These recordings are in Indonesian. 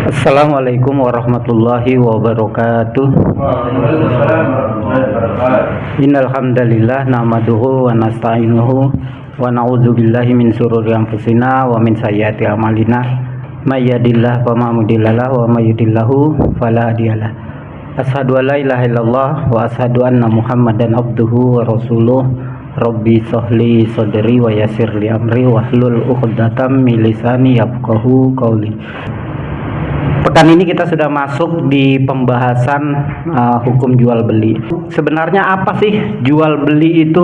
Assalamualaikum warahmatullahi wabarakatuh. Innal hamdalillah nahmaduhu wa nasta'inuhu wa na'udzubillahi min syururi anfusina wa min sayyiati a'malina. May yahdihillahu fala mudhillalah wa may yudhlilhu fala hadiyalah. Asyhadu an la ilaha illallah wa asyhadu anna Muhammadan abduhu wa rasuluh. Rabbi sholli sadri wa yassir li amri wahlul 'uqdatam min lisani yafqahu qawli. Pekan ini kita sudah masuk di pembahasan hukum jual beli. Sebenarnya apa sih jual beli itu?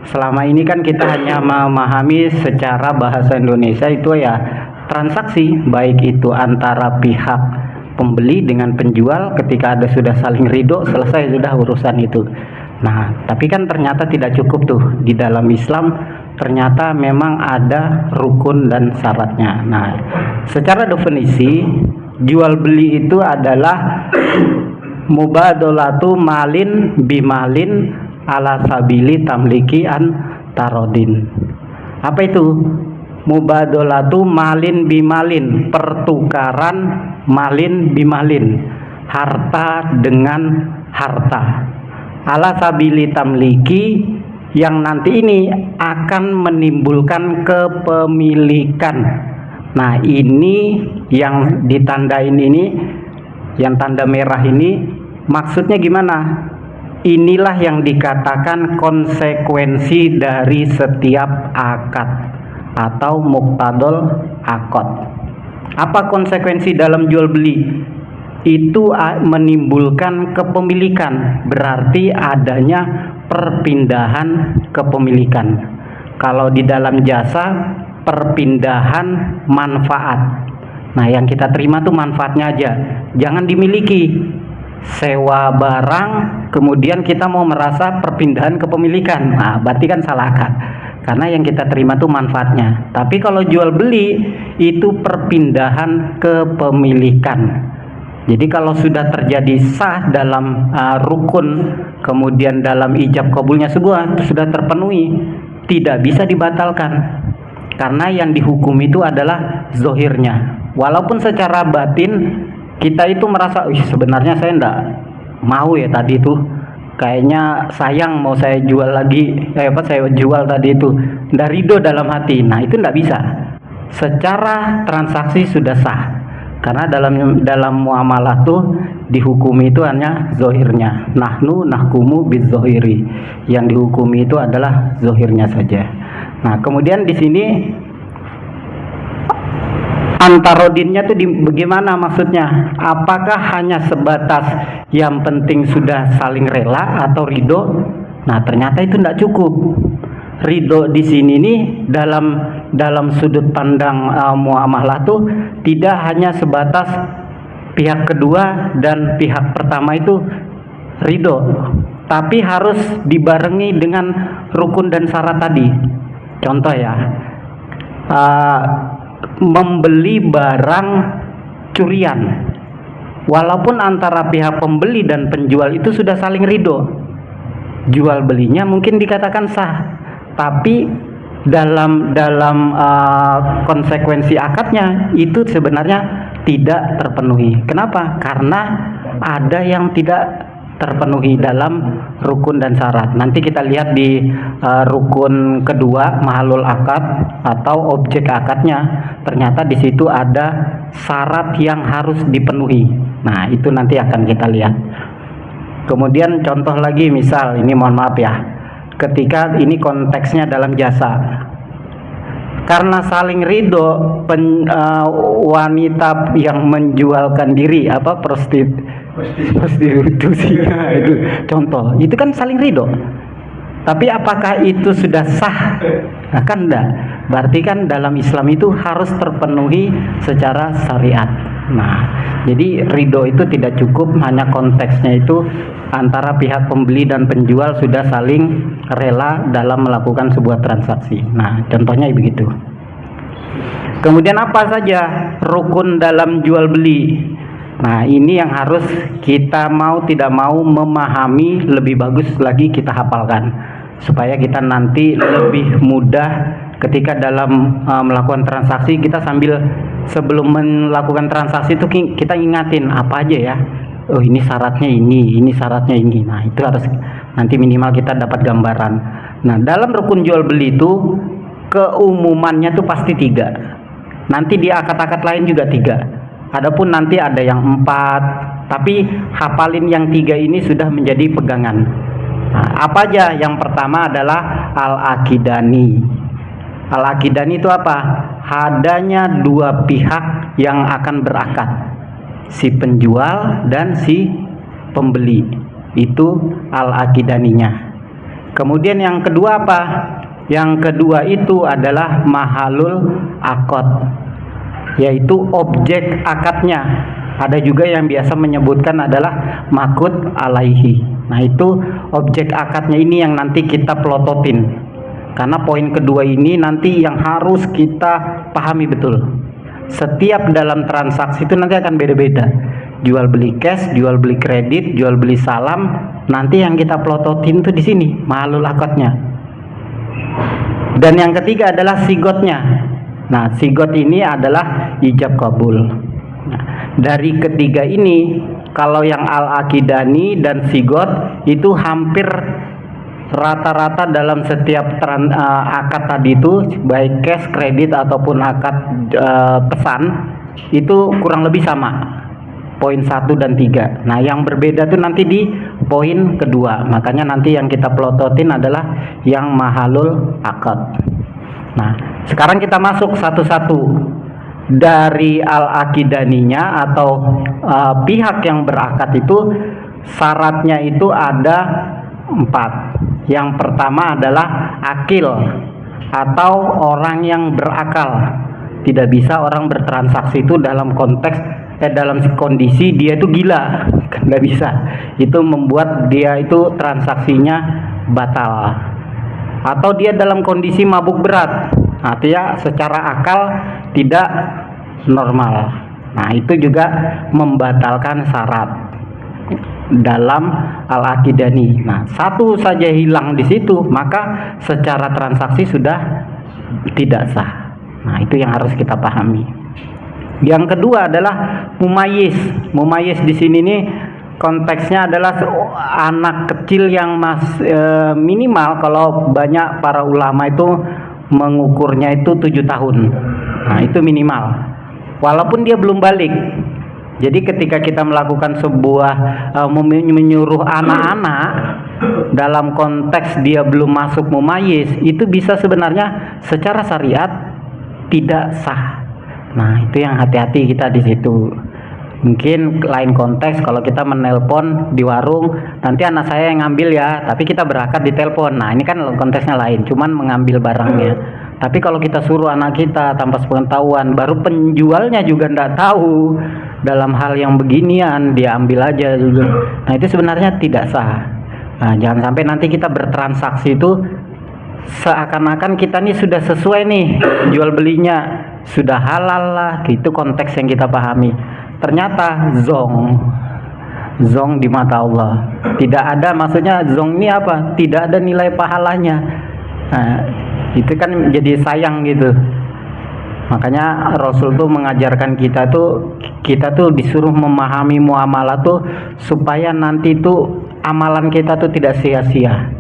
Selama ini kan kita hanya memahami secara bahasa Indonesia itu ya transaksi, baik itu antara pihak pembeli dengan penjual. Ketika ada sudah saling ridho, selesai sudah urusan itu. Nah, tapi kan ternyata tidak cukup tuh. Di dalam Islam ternyata memang ada rukun dan syaratnya. Nah, secara definisi jual beli itu adalah mubadolatu malin bimalin ala sabili tamliki an tarodin. Apa itu? Mubadolatu malin bimalin, pertukaran malin bimalin, harta dengan harta. Ala sabili tamliki, yang nanti ini akan menimbulkan kepemilikan. Nah, ini yang ditandain ini, yang tanda merah ini, maksudnya gimana? Inilah yang dikatakan konsekuensi dari setiap akad atau muqtadol akad. Apa konsekuensi dalam jual beli? Itu menimbulkan kepemilikan, berarti adanya perpindahan kepemilikan. Kalau di dalam jasa, perpindahan manfaat. Nah, yang kita terima tuh manfaatnya aja, jangan dimiliki. Sewa barang kemudian kita mau merasa perpindahan kepemilikan, nah berarti kan salah akad, karena yang kita terima tuh manfaatnya. Tapi kalau jual beli itu perpindahan kepemilikan. Jadi kalau sudah terjadi sah dalam rukun, kemudian dalam ijab kabulnya sebuah sudah terpenuhi, tidak bisa dibatalkan. Karena yang dihukum itu adalah zohirnya. Walaupun secara batin kita itu merasa, sebenarnya saya enggak mau ya tadi itu, kayaknya sayang mau saya jual lagi, saya jual tadi itu, enggak ridho dalam hati. Nah, itu enggak bisa. Secara transaksi sudah sah. Karena dalam muamalah tuh dihukumi itu hanya zohirnya. Nahnu nahkumu bizohiri. Yang dihukumi itu adalah zohirnya saja. Nah, kemudian di sini antarodinnya tuh bagaimana maksudnya? Apakah hanya sebatas yang penting sudah saling rela atau ridho? Nah, ternyata itu tidak cukup. Ridho di sini nih dalam sudut pandang muamalah tuh tidak hanya sebatas pihak kedua dan pihak pertama itu ridho, tapi harus dibarengi dengan rukun dan syarat tadi. Contoh ya, membeli barang curian, walaupun antara pihak pembeli dan penjual itu sudah saling ridho, jual belinya mungkin dikatakan sah, tapi dalam konsekuensi akadnya itu sebenarnya tidak terpenuhi. Kenapa? Karena ada yang tidak terpenuhi dalam rukun dan syarat. Nanti kita lihat di rukun kedua, mahalul akad atau objek akadnya, ternyata di situ ada syarat yang harus dipenuhi. Nah, itu nanti akan kita lihat. Kemudian contoh lagi, misal ini mohon maaf ya, ketika ini konteksnya dalam jasa, karena saling ridho wanita yang menjualkan diri prostitusinya itu contoh, itu kan saling ridho. Tapi apakah itu sudah sah? Nah, kan enggak. Berarti kan dalam Islam itu harus terpenuhi secara syariat. Nah, jadi ridho itu tidak cukup, hanya konteksnya itu antara pihak pembeli dan penjual sudah saling rela dalam melakukan sebuah transaksi. Nah, contohnya begitu. Kemudian apa saja rukun dalam jual beli? Nah, ini yang harus kita mau tidak mau memahami, lebih bagus lagi kita hafalkan supaya kita nanti lebih mudah ketika dalam melakukan transaksi kita sebelum melakukan transaksi itu kita ingatin apa aja ya. Oh ini syaratnya ini syaratnya ini. Nah itu harus nanti minimal kita dapat gambaran. Nah dalam rukun jual beli itu keumumannya tuh pasti 3. Nanti di akad-akad lain juga 3. Adapun nanti ada yang 4. Tapi hafalin yang 3 ini sudah menjadi pegangan. Nah, apa aja? Yang pertama adalah al-akidani. Al-akidani itu apa? Adanya 2 pihak yang akan berakad, si penjual dan si pembeli. Itu al-akidaninya. Kemudian yang kedua apa? Yang kedua itu adalah mahalul akad, yaitu objek akadnya. Ada juga yang biasa menyebutkan adalah makut alaihi. Nah itu objek akadnya ini yang nanti kita pelototin. Karena poin kedua ini nanti yang harus kita pahami betul. Setiap dalam transaksi itu nanti akan beda-beda. Jual beli cash, jual beli kredit, jual beli salam. Nanti yang kita pelototin itu di sini mahalul akadnya. Dan yang ketiga adalah sigotnya. Nah sigot ini adalah ijab kabul. Nah, dari ketiga ini kalau yang al-akidani dan sigot itu hampir rata-rata dalam setiap akad tadi itu, baik cash, kredit ataupun akad pesan, itu kurang lebih sama poin 1 dan 3. Nah yang berbeda tuh nanti di poin kedua. Makanya nanti yang kita pelototin adalah yang mahalul akad. Nah sekarang kita masuk satu-satu. Dari al-akidaninya atau pihak yang berakad itu syaratnya itu ada 4. Yang pertama adalah akil atau orang yang berakal. Tidak bisa orang bertransaksi itu dalam konteks dalam kondisi dia itu gila, nggak bisa. Itu membuat dia itu transaksinya batal. Atau dia dalam kondisi mabuk berat, artinya secara akal tidak normal. Nah itu juga membatalkan syarat dalam al-akidani. Nah satu saja hilang di situ, maka secara transaksi sudah tidak sah. Nah itu yang harus kita pahami. Yang kedua adalah mumayyiz. Mumayyiz di sini nih konteksnya adalah anak kecil yang minimal, kalau banyak para ulama itu mengukurnya itu 7 tahun. Nah itu minimal. Walaupun dia belum balik. Jadi ketika kita melakukan sebuah menyuruh anak-anak dalam konteks dia belum masuk mumayyiz, itu bisa sebenarnya secara syariat tidak sah. Nah itu yang hati-hati kita di situ. Mungkin lain konteks kalau kita menelpon di warung, nanti anak saya yang ngambil ya, tapi kita berakad di telepon. Nah ini kan konteksnya lain, cuman mengambil barangnya. Tapi kalau kita suruh anak kita tanpa sepengetahuan, baru penjualnya juga nggak tahu dalam hal yang beginian, dia ambil aja dulu. Nah itu sebenarnya tidak sah. Nah jangan sampai nanti kita bertransaksi itu seakan-akan kita nih sudah sesuai nih jual belinya, sudah halal lah, itu konteks yang kita pahami. Ternyata zong di mata Allah tidak ada. Maksudnya zong ini apa? Tidak ada nilai pahalanya. Nah, itu kan jadi sayang gitu. Makanya Rasul tuh mengajarkan kita tuh disuruh memahami muamalah tuh supaya nanti tuh amalan kita tuh tidak sia-sia.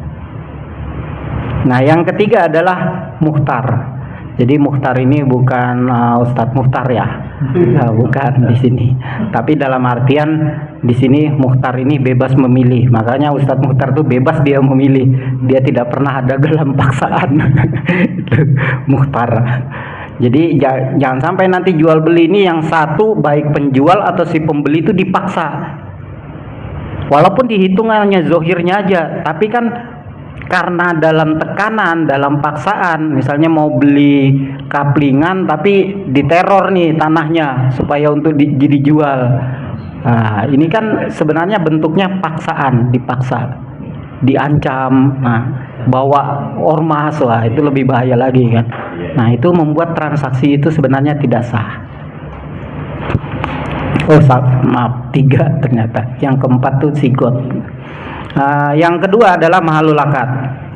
Nah yang ketiga adalah muhtar. Jadi muhtar ini bukan Ustadz Muhtar ya, nah, bukan di sini. Tapi dalam artian di sini muhtar ini bebas memilih. Makanya Ustadz Muhtar tuh bebas dia memilih. Dia tidak pernah ada dalam paksaan. Muhtar. Jadi jangan sampai nanti jual beli ini yang satu baik penjual atau si pembeli itu dipaksa. Walaupun dihitungannya zohirnya aja, tapi kan karena dalam tekanan, dalam paksaan, misalnya mau beli kaplingan tapi diteror nih tanahnya supaya untuk dijual. Nah, ini kan sebenarnya bentuknya paksaan, dipaksa, diancam, nah, bawa ormas, wah itu lebih bahaya lagi kan. Nah itu membuat transaksi itu sebenarnya tidak sah. Oh maaf, 3 ternyata. Yang keempat tuh sigot. Yang kedua adalah mahalul akad.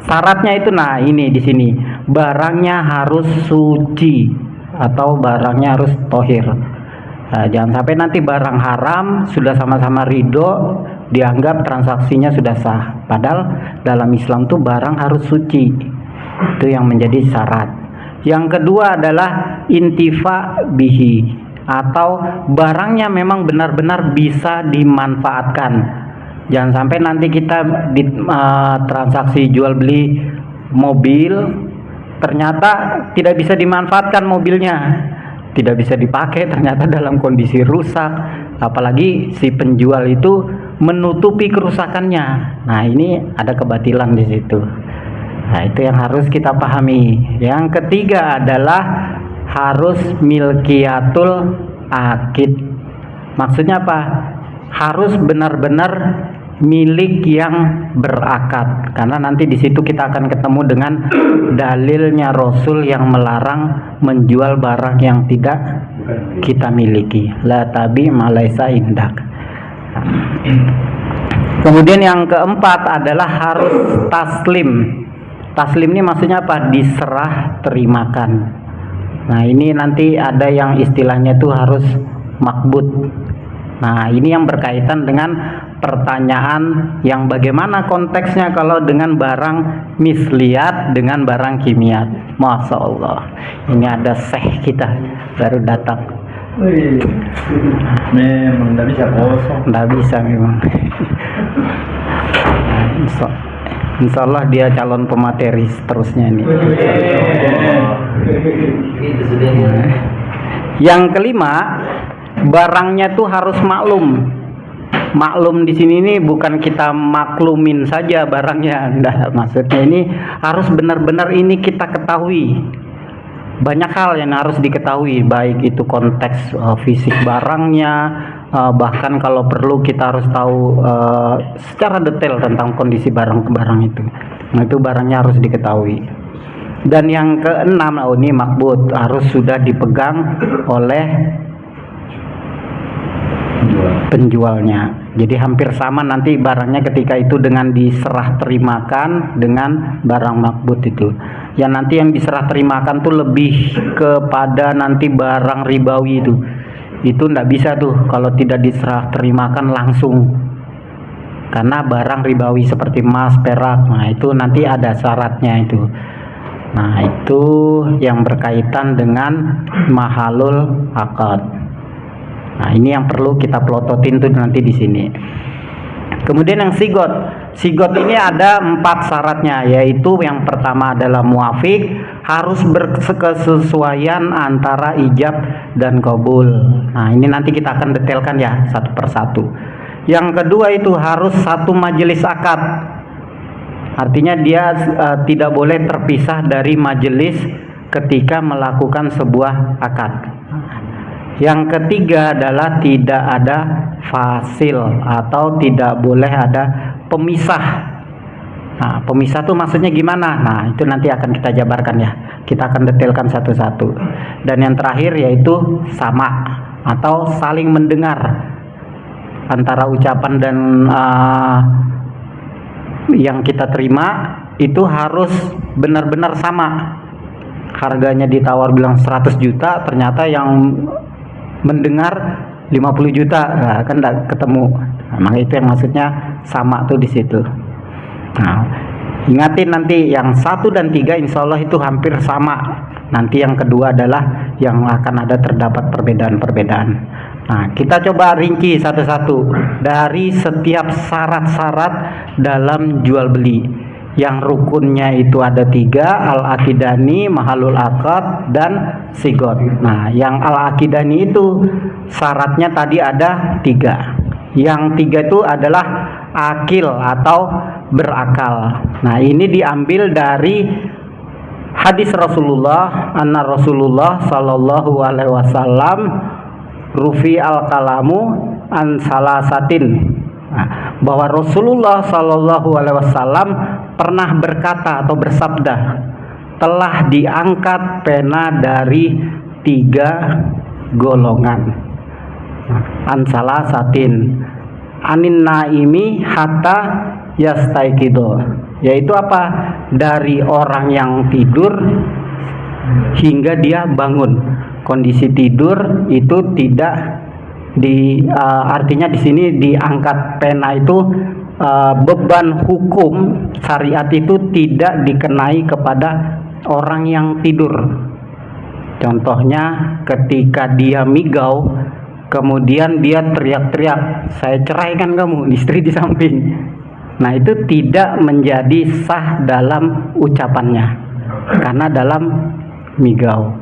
Syaratnya itu, nah ini di sini barangnya harus suci atau barangnya harus tohir. Nah, jangan sampai nanti barang haram sudah sama-sama ridho dianggap transaksinya sudah sah, padahal dalam Islam tuh barang harus suci. Itu yang menjadi syarat. Yang kedua adalah intifa bihi, atau barangnya memang benar-benar bisa dimanfaatkan. Jangan sampai nanti kita di transaksi jual beli mobil ternyata tidak bisa dimanfaatkan mobilnya, tidak bisa dipakai, ternyata dalam kondisi rusak, apalagi si penjual itu menutupi kerusakannya. Nah, ini ada kebatilan di situ. Nah, itu yang harus kita pahami. Yang ketiga adalah harus milkiyatul akid. Maksudnya apa? Harus benar-benar milik yang berakad, karena nanti di situ kita akan ketemu dengan dalilnya Rasul yang melarang menjual barang yang tidak kita miliki. La tabi malaisa indak. Kemudian yang keempat adalah harus taslim. Taslim ini maksudnya apa? Diserah terimakan. Nah, ini nanti ada yang istilahnya itu harus makbut. Nah, ini yang berkaitan dengan pertanyaan yang bagaimana konteksnya kalau dengan barang misliat dengan barang kimiat. Masya Allah, ini ada syekh kita baru datang. Memang tidak bisa kosong. Tidak bisa memang. Insya Allah dia calon pemateri seterusnya ini. Yang kelima, barangnya tuh harus maklum. Maklum di sini ini bukan kita maklumin saja barangnya, nah, maksudnya ini harus benar-benar ini kita ketahui. Banyak hal yang harus diketahui, baik itu konteks fisik barangnya, bahkan kalau perlu kita harus tahu secara detail tentang kondisi barang-barang itu. Nah, itu barangnya harus diketahui. Dan yang keenam, ini makbut, harus sudah dipegang oleh penjualnya. Jadi hampir sama nanti barangnya ketika itu dengan diserah terimakan dengan barang makbut itu. Ya, nanti yang diserah terimakan tuh lebih kepada nanti barang ribawi itu. Itu ndak bisa tuh kalau tidak diserah terimakan langsung. Karena barang ribawi seperti emas, perak, nah itu nanti ada syaratnya itu. Nah, itu yang berkaitan dengan mahalul akad. Nah, ini yang perlu kita pelototin tuh nanti di sini. Kemudian yang sigot. Sigot ini ada 4 syaratnya, yaitu yang pertama adalah muafik, harus berkesesuaian antara ijab dan qabul. Nah, ini nanti kita akan detailkan ya satu persatu. Yang kedua itu harus satu majelis akad. Artinya dia tidak boleh terpisah dari majelis ketika melakukan sebuah akad. Yang ketiga adalah tidak ada fasil atau tidak boleh ada pemisah. Nah, pemisah itu maksudnya gimana? Nah, itu nanti akan kita jabarkan ya. Kita akan detailkan satu-satu. Dan yang terakhir yaitu sama atau saling mendengar antara ucapan dan yang kita terima itu harus benar-benar sama. Harganya ditawar bilang 100 juta, ternyata yang mendengar 50 juta, nah, kan tidak ketemu. Nah, itu yang maksudnya sama tuh di situ. Nah, ingatin nanti yang 1 dan 3 insya Allah itu hampir sama. Nanti yang kedua adalah yang akan ada terdapat perbedaan-perbedaan. Nah, kita coba rinci satu-satu dari setiap syarat-syarat dalam jual beli. Yang rukunnya itu ada 3, al-akidani, mahalul akad, dan sigot. Nah, yang al-akidani itu syaratnya tadi ada 3. Yang 3 itu adalah akil atau berakal. Nah, ini diambil dari hadis Rasulullah, anna Rasulullah sallallahu alaihi wasallam rufi al-kalamu an salasatin. Nah, bahwa Rasulullah sallallahu alaihi wasallam pernah berkata atau bersabda, telah diangkat pena dari 3 golongan. An salasatin anin naimi hatta yastaiqido, yaitu apa? dari orang yang tidur hingga dia bangun. Kondisi tidur itu tidak artinya di sini diangkat pena itu beban hukum syariat itu tidak dikenai kepada orang yang tidur. Contohnya ketika dia migau, kemudian dia teriak-teriak, "Saya ceraikan kamu," istri di samping. Nah, itu tidak menjadi sah dalam ucapannya karena dalam migau.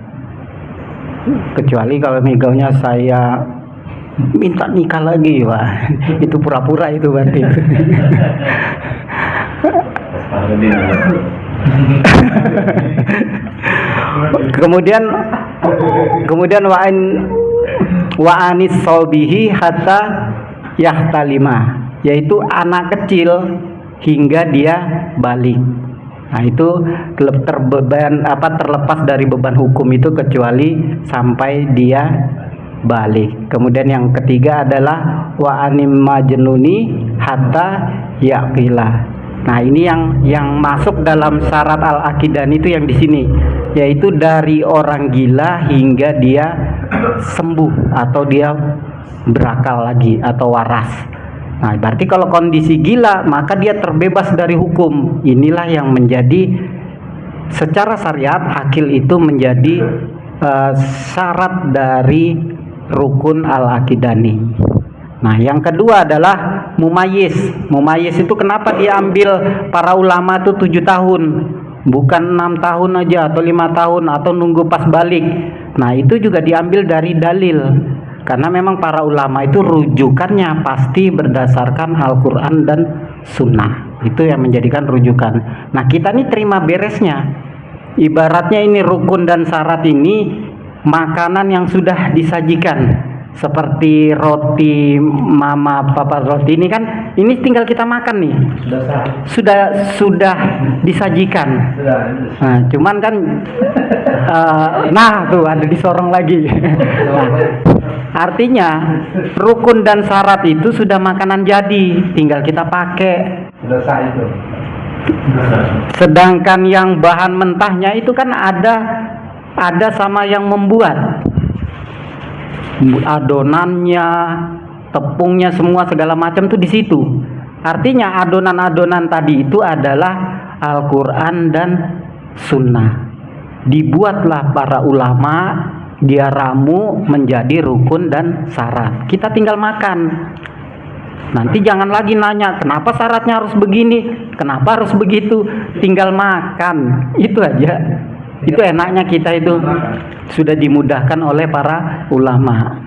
Kecuali kalau migaunya, "Saya minta nikah lagi," wah itu pura-pura itu berarti. kemudian wa anis sobihi hatta yahtalima, yaitu anak kecil hingga dia balik. Nah, itu terlepas dari beban hukum itu kecuali sampai dia balik. Kemudian yang ketiga adalah wa anim majnuni hatta yaqila. Nah, ini yang masuk dalam syarat al-aqidan itu yang di sini, yaitu dari orang gila hingga dia sembuh atau dia berakal lagi atau waras. Nah, berarti kalau kondisi gila maka dia terbebas dari hukum. Inilah yang menjadi secara syariat akil itu menjadi syarat dari rukun al-aqidani. Nah, yang kedua adalah mumayyiz. Mumayyiz itu kenapa diambil para ulama itu 7 tahun, bukan 6 tahun aja atau 5 tahun atau nunggu pas balik. Nah, itu juga diambil dari dalil. Karena memang para ulama itu rujukannya pasti berdasarkan Al-Quran dan Sunnah. Itu yang menjadikan rujukan. Nah, kita ini terima beresnya. Ibaratnya ini rukun dan syarat ini makanan yang sudah disajikan. Seperti roti mama papa roti ini kan, ini tinggal kita makan nih. Sudah disajikan. Nah, cuman kan nah tuh ada disorong lagi. Nah, artinya rukun dan syarat itu sudah makanan jadi, tinggal kita pakai. Sedangkan yang bahan mentahnya itu kan ada sama yang membuat. Adonannya, tepungnya, semua segala macam tuh di situ. Artinya adonan-adonan tadi itu adalah Al-Quran dan Sunnah. Dibuatlah para ulama, dia ramu menjadi rukun dan syarat. Kita tinggal makan. Nanti jangan lagi nanya kenapa syaratnya harus begini, kenapa harus begitu. Tinggal makan, itu aja. Itu enaknya kita itu sudah dimudahkan oleh para ulama.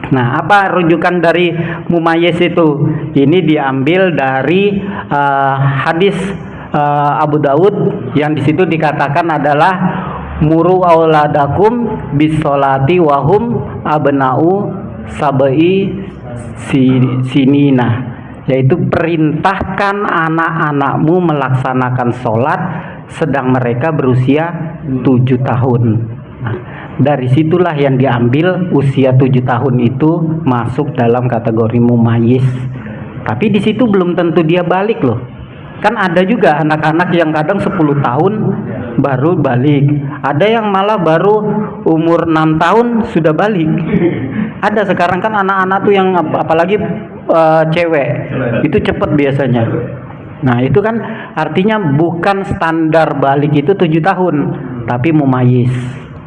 Nah, apa rujukan dari mumayyiz itu? Ini diambil dari hadis Abu Daud yang di situ dikatakan adalah muru auladakum bisolati wahum abna'u sabai sinina, yaitu perintahkan anak-anakmu melaksanakan sholat sedang mereka berusia 7 tahun. Nah, dari situlah yang diambil usia 7 tahun itu masuk dalam kategori mumayyiz. Tapi di situ belum tentu dia balik loh. Kan ada juga anak-anak yang kadang 10 tahun baru balik. Ada yang malah baru umur 6 tahun sudah balik. Ada sekarang kan anak-anak tuh yang apalagi cewek itu cepat biasanya. Nah, itu kan artinya bukan standar balik itu 7 tahun, tapi mumayyiz.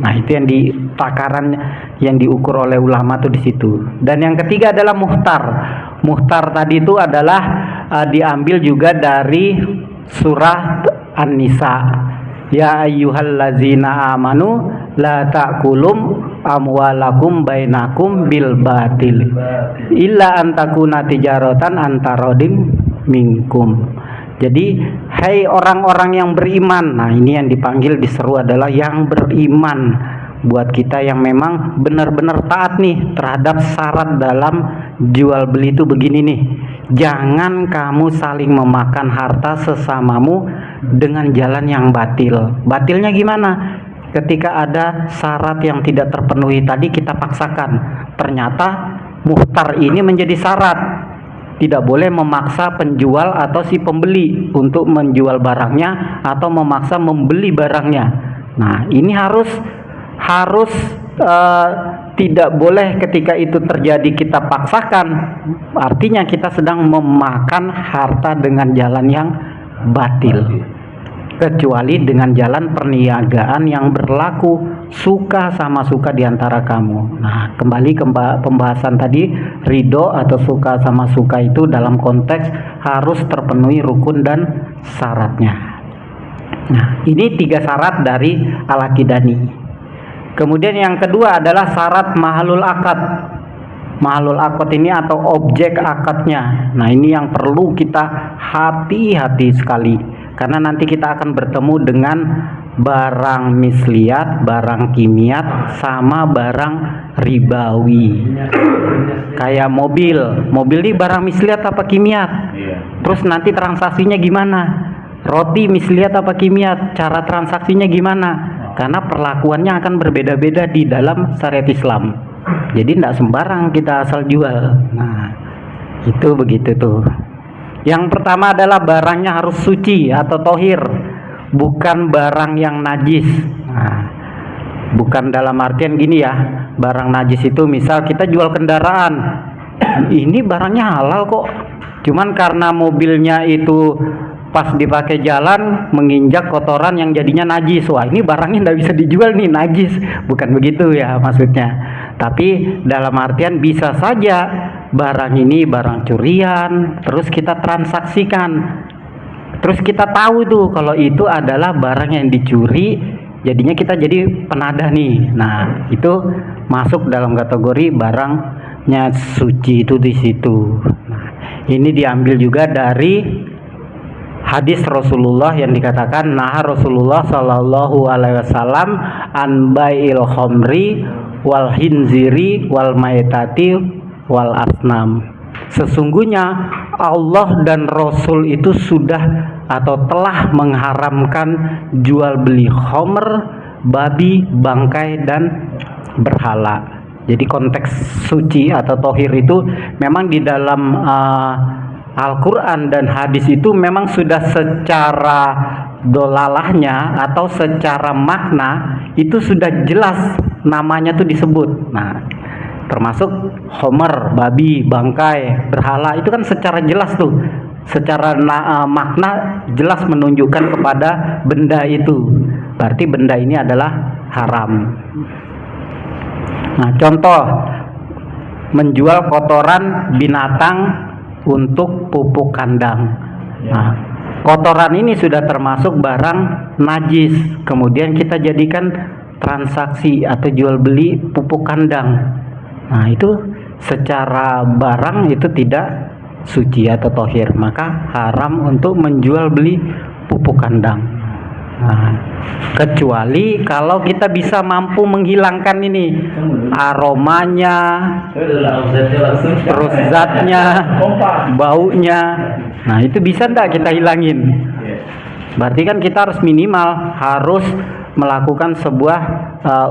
Nah, itu yang di takaran yang diukur oleh ulama tuh di situ. Dan yang ketiga adalah muhtar. Muhtar tadi itu adalah diambil juga dari surah An-Nisa. Ya ayyuhallazina amanu la ta'kulum amwalakum bainakum bil batil illa an takuna tijaratan antarodim minkum. Jadi, hai orang-orang yang beriman. Nah, ini yang dipanggil diseru adalah yang beriman. Buat kita yang memang benar-benar taat nih terhadap syarat dalam jual beli itu begini nih. Jangan kamu saling memakan harta sesamamu dengan jalan yang batil. Batilnya gimana? Ketika ada syarat yang tidak terpenuhi tadi kita paksakan. Ternyata muhtar ini menjadi syarat. tidak boleh memaksa penjual atau si pembeli untuk menjual barangnya atau memaksa membeli barangnya. Nah, ini harus tidak boleh ketika itu terjadi kita paksakan. Artinya kita sedang memakan harta dengan jalan yang batil. Kecuali dengan jalan perniagaan yang berlaku suka sama suka di antara kamu. Nah, kembali ke pembahasan tadi, ridho atau suka sama suka itu dalam konteks harus terpenuhi rukun dan syaratnya. Nah, ini 3 syarat dari al-aqidani. Kemudian yang kedua adalah syarat mahalul akad. Mahalul akad ini atau objek akadnya. Nah, ini yang perlu kita hati-hati sekali. Karena nanti kita akan bertemu dengan barang misliat, barang kimiat, sama barang ribawi. Kayak mobil ini barang misliat apa kimiat? Terus nanti transaksinya gimana? Roti misliat apa kimiat? Cara transaksinya gimana? Karena perlakuannya akan berbeda-beda di dalam syariat Islam. Jadi tidak sembarang kita asal jual. Nah, itu begitu tuh. Yang pertama adalah barangnya harus suci atau tohir, bukan barang yang najis. Nah, bukan dalam artian gini ya, barang najis itu misal kita jual kendaraan, ini barangnya halal kok, cuman karena mobilnya itu pas dipakai jalan menginjak kotoran yang jadinya najis, wah ini barangnya tidak bisa dijual nih, najis. Bukan begitu ya maksudnya. Tapi dalam artian bisa saja barang ini barang curian, terus kita transaksikan, terus kita tahu tuh kalau itu adalah barang yang dicuri, jadinya kita jadi penadah nih. Nah, itu masuk dalam kategori barangnya suci itu di situ. Nah, ini diambil juga dari hadis Rasulullah yang dikatakan nah Rasulullah Shallallahu Alaihi Wasallam an bai'il khamri wal hinziri wal maitati wal asnam. Sesungguhnya Allah dan Rasul itu sudah atau telah mengharamkan jual beli khamr, babi, bangkai dan berhala. Jadi konteks suci atau tohir itu memang di dalam Al-Quran dan hadis itu memang sudah secara dolalahnya atau secara makna itu sudah jelas namanya tuh disebut. Nah, termasuk homer, babi, bangkai, berhala itu kan secara jelas tuh, secara makna jelas menunjukkan kepada benda itu. Berarti benda ini adalah haram. Nah, contoh menjual kotoran binatang untuk pupuk kandang. Nah, kotoran ini sudah termasuk barang najis. Kemudian kita jadikan transaksi atau jual beli pupuk kandang. Nah, itu secara barang itu tidak suci atau tohir, maka haram untuk menjual beli pupuk kandang. Nah, kecuali kalau kita bisa mampu menghilangkan ini aromanya, terus zatnya, baunya. Nah, itu bisa enggak kita hilangin? Berarti kan kita harus minimal harus melakukan sebuah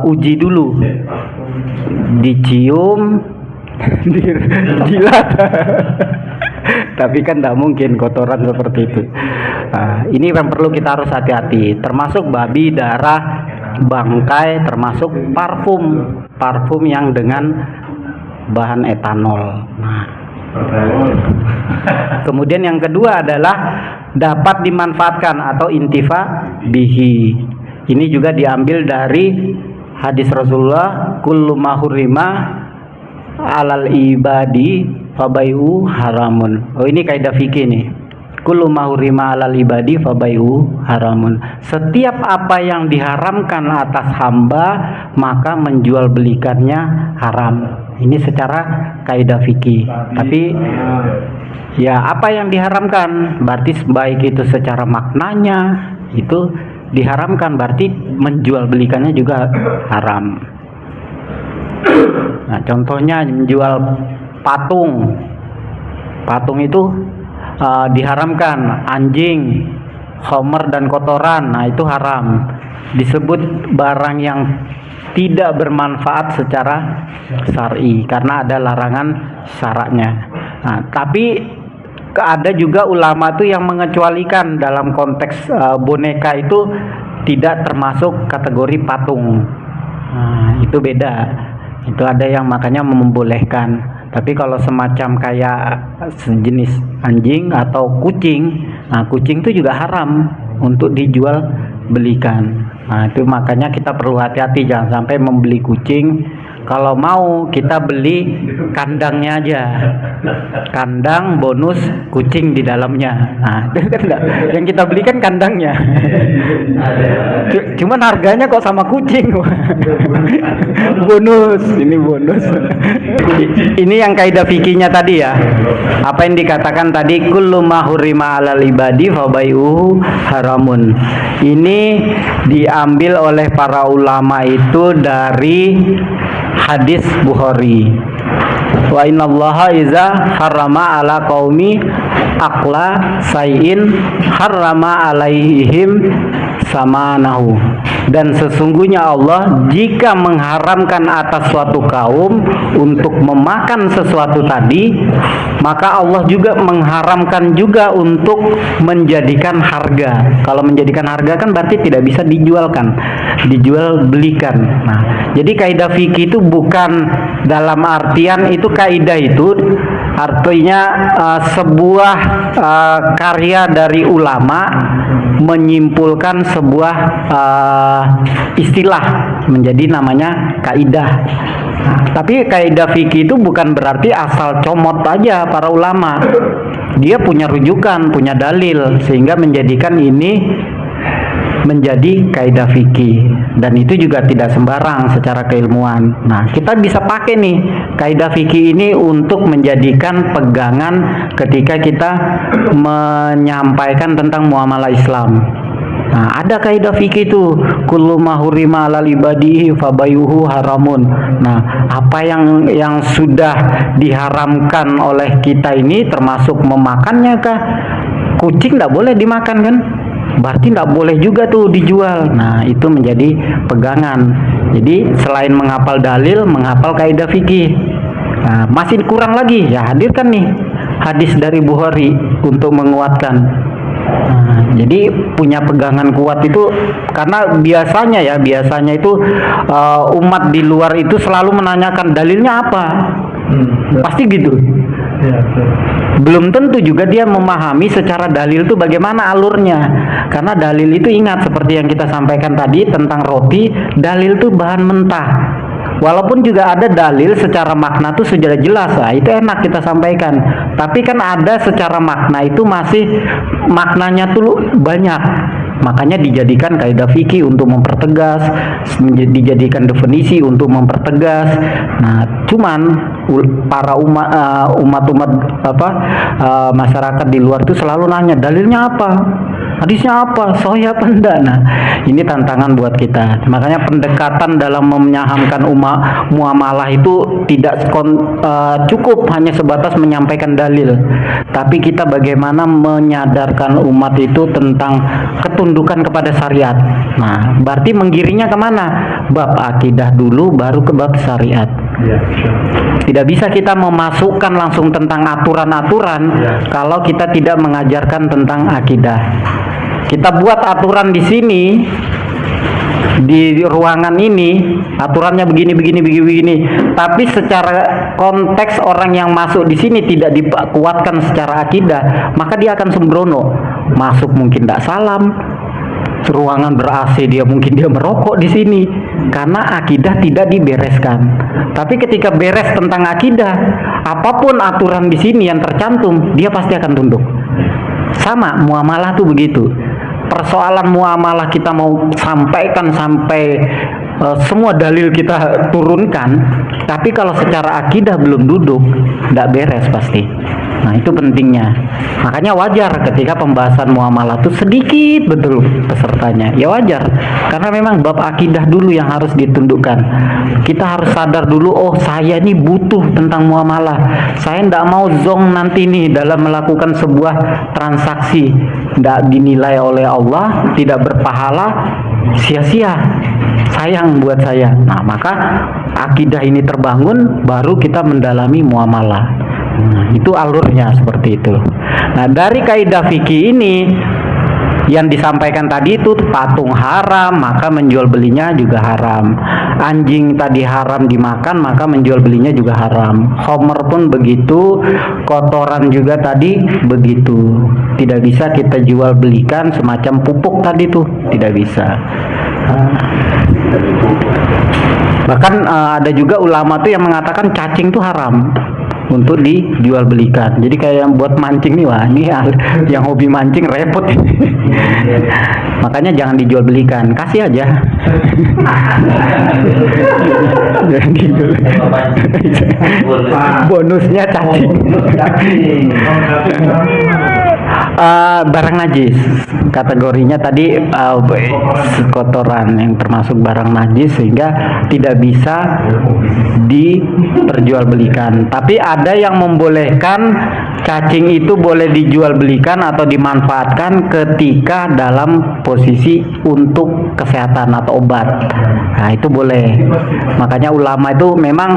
uji dulu, dicium, dijilat. Tapi kan tidak mungkin kotoran seperti itu. Nah, ini yang perlu kita harus hati-hati. Termasuk babi, darah, bangkai, termasuk parfum yang dengan bahan etanol. Nah, kemudian yang kedua adalah dapat dimanfaatkan atau intifa bihi. Ini juga diambil dari hadis Rasulullah, kullu ma hurrima alal ibadi fabai'u haramun. Oh, ini kaidah fikih nih. Kullu ma hurrima alal ibadi fabai'u haramun. Setiap apa yang diharamkan atas hamba, maka menjual belikannya haram. Ini secara kaidah fikih. Tapi ya apa yang diharamkan berarti baik itu secara maknanya itu diharamkan, berarti menjual belikannya juga haram. Nah, contohnya menjual patung itu diharamkan, anjing, khamr dan kotoran. Nah, itu haram, disebut barang yang tidak bermanfaat secara syar'i karena ada larangan syaraknya. Nah, tapi ada juga ulama tuh yang mengecualikan dalam konteks boneka itu tidak termasuk kategori patung. Nah, itu beda. Itu ada yang makanya membolehkan. Tapi kalau semacam kayak sejenis anjing atau kucing, nah kucing itu juga haram untuk dijual belikan. Nah, itu makanya kita perlu hati-hati, jangan sampai membeli kucing. Kalau mau kita beli kandangnya aja, kandang bonus kucing di dalamnya. Nah, itu kan enggak. Yang kita beli kan kandangnya. Cuman harganya kok sama kucing. Bonus, ini bonus. Ini yang kaidah fikihnya tadi ya. Apa yang dikatakan tadi, kullu ma hurrima 'alal ibadi fabayuhu haramun. Ini diambil oleh para ulama itu dari hadis Bukhari. Wa innallaha iza harrama ala qaumi akla sayin harrama alaihim samanahu. Dan sesungguhnya Allah jika mengharamkan atas suatu kaum untuk memakan sesuatu tadi, maka Allah juga mengharamkan juga untuk menjadikan harga. Kalau menjadikan harga kan berarti tidak bisa dijualkan, dijual belikan. Nah, jadi kaidah fikih itu bukan dalam artian itu kaidah itu artinya sebuah karya dari ulama menyimpulkan sebuah istilah menjadi namanya kaidah. Nah, tapi kaidah fikih itu bukan berarti asal comot aja para ulama. Dia punya rujukan, punya dalil sehingga menjadikan ini menjadi kaidah fikih, dan itu juga tidak sembarang secara keilmuan. Nah, kita bisa pakai nih kaidah fikih ini untuk menjadikan pegangan ketika kita menyampaikan tentang muamalah Islam. Nah, ada kaidah fikih itu, kullu ma hurrima 'alal ibadihi fabayuhu haramun. Nah, apa yang sudah diharamkan oleh kita ini termasuk memakannya kah? Kucing tidak boleh dimakan kan? Berarti tidak boleh juga tuh dijual. Nah, itu menjadi pegangan. Jadi selain menghafal dalil, menghafal kaidah fikih. Nah, masih kurang lagi, ya hadirkan nih hadis dari Bukhari untuk menguatkan. Nah, jadi punya pegangan kuat itu karena biasanya itu umat di luar itu selalu menanyakan dalilnya apa. Pasti gitu. Belum tentu juga dia memahami secara dalil itu bagaimana alurnya. Karena dalil itu ingat seperti yang kita sampaikan tadi tentang roti, dalil itu bahan mentah. Walaupun juga ada dalil secara makna itu sudah jelas, nah, itu enak kita sampaikan. Tapi kan ada secara makna itu masih maknanya tuh banyak. Makanya dijadikan kaidah fikih untuk mempertegas, dijadikan definisi untuk mempertegas. Nah, cuman para umat masyarakat di luar itu selalu nanya dalilnya apa, hadisnya apa, sahih apa enggak. Nah, ini tantangan buat kita. Makanya pendekatan dalam menyahamkan muamalah itu tidak cukup hanya sebatas menyampaikan dalil, tapi kita bagaimana menyadarkan umat itu tentang ketundukan kepada syariat. Nah, berarti menggiringnya kemana? Bab akidah dulu, baru ke bab syariat. Tidak bisa kita memasukkan langsung tentang aturan-aturan kalau kita tidak mengajarkan tentang akidah. Kita buat aturan di sini, di ruangan ini, aturannya begini. Tapi secara konteks orang yang masuk di sini tidak dikuatkan secara akidah, maka dia akan sembrono. Masuk mungkin tidak salam, ruangan ber-AC dia merokok di sini karena akidah tidak dibereskan. Tapi ketika beres tentang akidah, apapun aturan di sini yang tercantum, dia pasti akan tunduk. Sama muamalah tuh begitu. Persoalan muamalah kita mau sampaikan sampai semua dalil kita turunkan, tapi kalau secara akidah belum duduk, tidak beres pasti. Nah, itu pentingnya. Makanya wajar ketika pembahasan muamalah itu sedikit betul pesertanya. Ya wajar, karena memang bab akidah dulu yang harus ditundukkan. Kita harus sadar dulu, oh saya ini butuh tentang muamalah. Saya tidak mau zong nanti nih dalam melakukan sebuah transaksi, tidak dinilai oleh Allah, tidak berpahala, sia-sia. Sayang buat saya. Nah, maka akidah ini terbangun, baru kita mendalami muamalah. Nah, itu alurnya seperti itu. Nah, dari kaidah fikih ini yang disampaikan tadi itu patung haram, maka menjual belinya juga haram. Anjing tadi haram dimakan, maka menjual belinya juga haram. Homer pun begitu, kotoran juga tadi begitu. Tidak bisa kita jual belikan semacam pupuk tadi tuh, tidak bisa. Bahkan ada juga ulama tuh yang mengatakan cacing tuh haram untuk dijual belikan. Jadi kayak yang buat mancing nih, wah ini yang hobi mancing repot ini. Makanya jangan dijual belikan, kasih aja. Jangan dijual. Bonusnya cacing. Barang najis, kategorinya tadi kotoran yang termasuk barang najis, sehingga tidak bisa diperjualbelikan. Tapi ada yang membolehkan cacing itu boleh dijual belikan atau dimanfaatkan ketika dalam posisi untuk kesehatan atau obat. Nah, itu boleh. Makanya ulama itu memang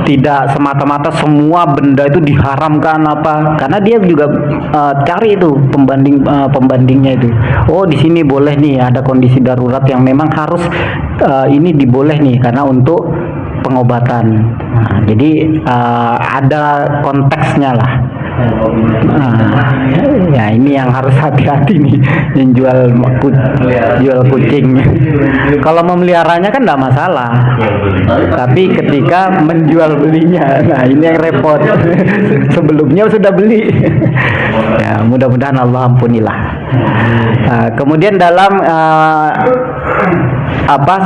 tidak semata-mata semua benda itu diharamkan apa, karena dia juga cari itu pembandingnya itu. Oh, di sini boleh nih, ada kondisi darurat yang memang harus ini diboleh nih karena untuk pengobatan. Nah, jadi ada konteksnya lah. Ya ini yang harus hati-hati nih, yang jual kucing. Kalau memeliharanya kan tidak masalah, tapi ketika menjual belinya, nah ini yang repot. Sebelumnya sudah beli. Ya, mudah-mudahan Allah ampunilah. Kemudian dalam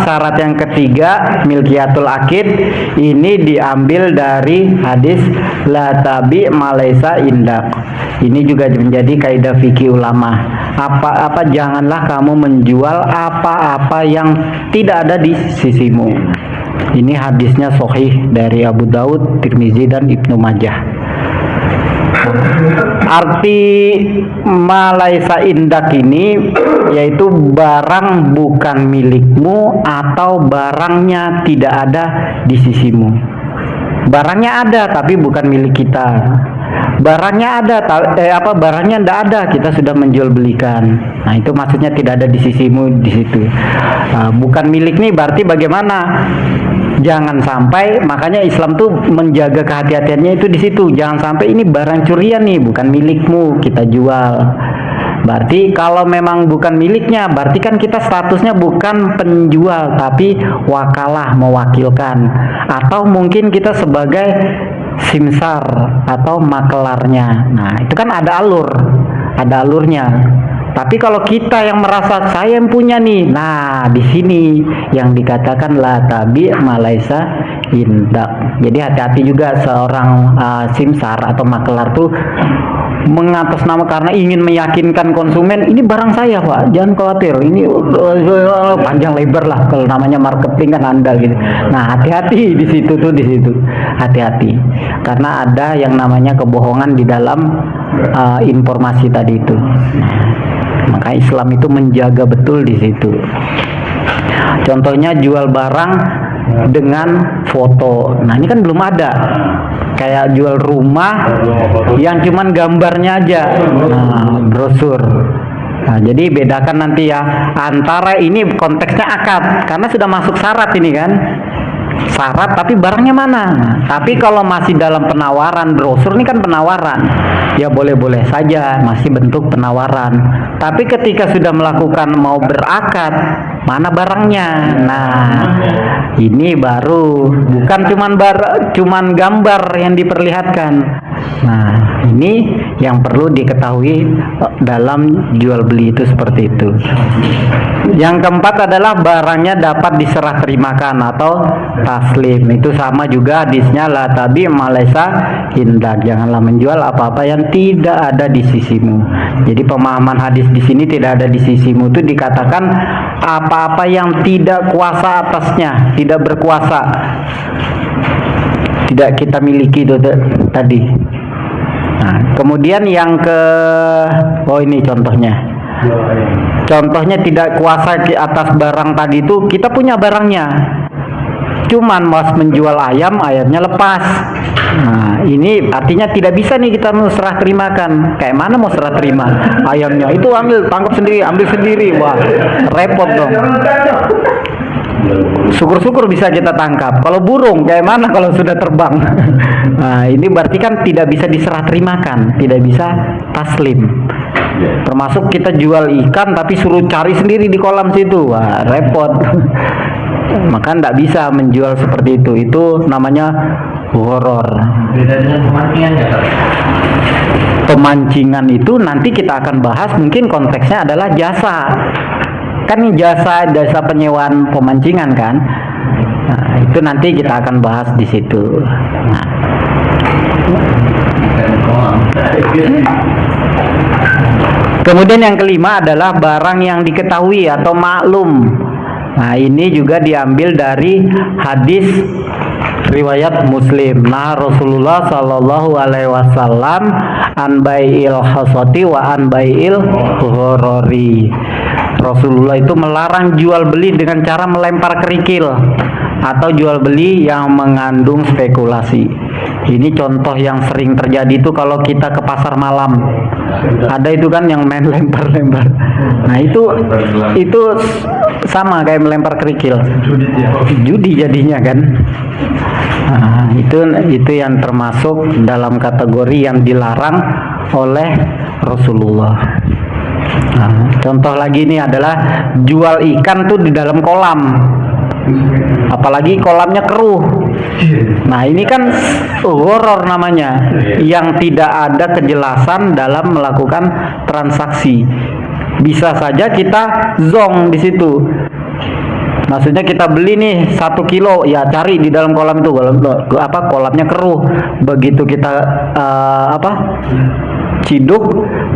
syarat yang ketiga, milkiyatul akid, ini diambil dari hadis la tabi malaisa indak. Ini juga menjadi kaidah fikih ulama. Apa janganlah kamu menjual apa-apa yang tidak ada di sisimu. Ini hadisnya sahih dari Abu Daud, Tirmizi dan Ibnu Majah. Arti malaisa indak ini yaitu barang bukan milikmu atau barangnya tidak ada di sisimu. Barangnya ada tapi bukan milik kita. Barangnya ada, barangnya tidak ada, kita sudah menjual belikan. Nah, itu maksudnya tidak ada di sisimu di situ. Bukan milik nih berarti bagaimana? Jangan sampai, makanya Islam tuh menjaga kehati-hatiannya itu di situ. Jangan sampai ini barang curian nih, bukan milikmu, kita jual. Berarti kalau memang bukan miliknya, berarti kan kita statusnya bukan penjual, tapi wakalah, mewakilkan. Atau mungkin kita sebagai simsar atau makelarnya. Nah, itu kan ada alurnya. Tapi kalau kita yang merasa saya yang punya nih, nah di sini yang dikatakan la tabi malaisa indak. Jadi hati-hati juga seorang simsar atau makelar tuh mengatasnama karena ingin meyakinkan konsumen ini barang saya Pak, jangan khawatir, ini panjang lebar lah kalau namanya marketing kan andal gitu. Nah hati-hati di situ, hati-hati karena ada yang namanya kebohongan di dalam informasi tadi itu. Maka Islam itu menjaga betul di situ. Contohnya jual barang dengan foto. Nah ini kan belum ada. Kayak jual rumah yang cuman gambarnya aja, brosur. Nah, jadi bedakan nanti ya antara ini konteksnya akad karena sudah masuk syarat ini kan. Syarat tapi barangnya mana? Tapi kalau masih dalam penawaran, brosur ini kan penawaran. Ya boleh-boleh saja, masih bentuk penawaran. Tapi ketika sudah melakukan mau berakad, mana barangnya? Nah, ini baru bukan cuman gambar yang diperlihatkan. Nah, ini yang perlu diketahui dalam jual beli itu seperti itu. Yang keempat adalah barangnya dapat diserah terimakan atau taslim. Itu sama juga hadisnya la tabi malaisa indak. Janganlah menjual apa-apa yang tidak ada di sisimu. Jadi pemahaman hadis di sini tidak ada di sisimu itu dikatakan apa-apa yang tidak kuasa atasnya, tidak berkuasa, tidak kita miliki itu tadi. Nah, kemudian yang ini contohnya. Contohnya tidak kuasa atas barang tadi itu kita punya barangnya. Cuman mas menjual ayamnya lepas. Nah, ini artinya tidak bisa nih kita mau serah terimakan. Kayak mana mau serah terima? Ayamnya itu ambil, tangkap sendiri, ambil sendiri. Wah, repot dong. Syukur-syukur bisa kita tangkap. Kalau burung, kayak mana kalau sudah terbang? Nah, ini berarti kan tidak bisa diserah terimakan, tidak bisa taslim. Termasuk kita jual ikan tapi suruh cari sendiri di kolam situ, wah repot. Maka tidak bisa menjual seperti itu. Itu namanya horor. Beda dengan pemancingan ya, Kak? Pemancingan itu nanti kita akan bahas, mungkin konteksnya adalah jasa. Kan ini jasa penyewaan pemancingan kan. Nah, itu nanti kita akan bahas di situ. Nah. Kemudian yang kelima adalah barang yang diketahui atau maklum. Nah, ini juga diambil dari hadis riwayat Muslim. Nah, Rasulullah Shallallahu Alaihi Wasallam an bai'il hasati wa an bai'il horori. Rasulullah itu melarang jual beli dengan cara melempar kerikil atau jual beli yang mengandung spekulasi. Ini contoh yang sering terjadi itu kalau kita ke pasar malam. Ada itu kan yang main lempar-lempar. Nah, itu sama kayak melempar kerikil. Judi jadinya kan. Nah, itu yang termasuk dalam kategori yang dilarang oleh Rasulullah. Nah, contoh lagi ini adalah jual ikan tuh di dalam kolam, apalagi kolamnya keruh. Nah, ini kan horor namanya, yang tidak ada kejelasan dalam melakukan transaksi. Bisa saja kita zong di situ. Maksudnya kita beli nih 1 kilo, ya cari di dalam kolam itu, kolamnya keruh. Begitu kita ciduk,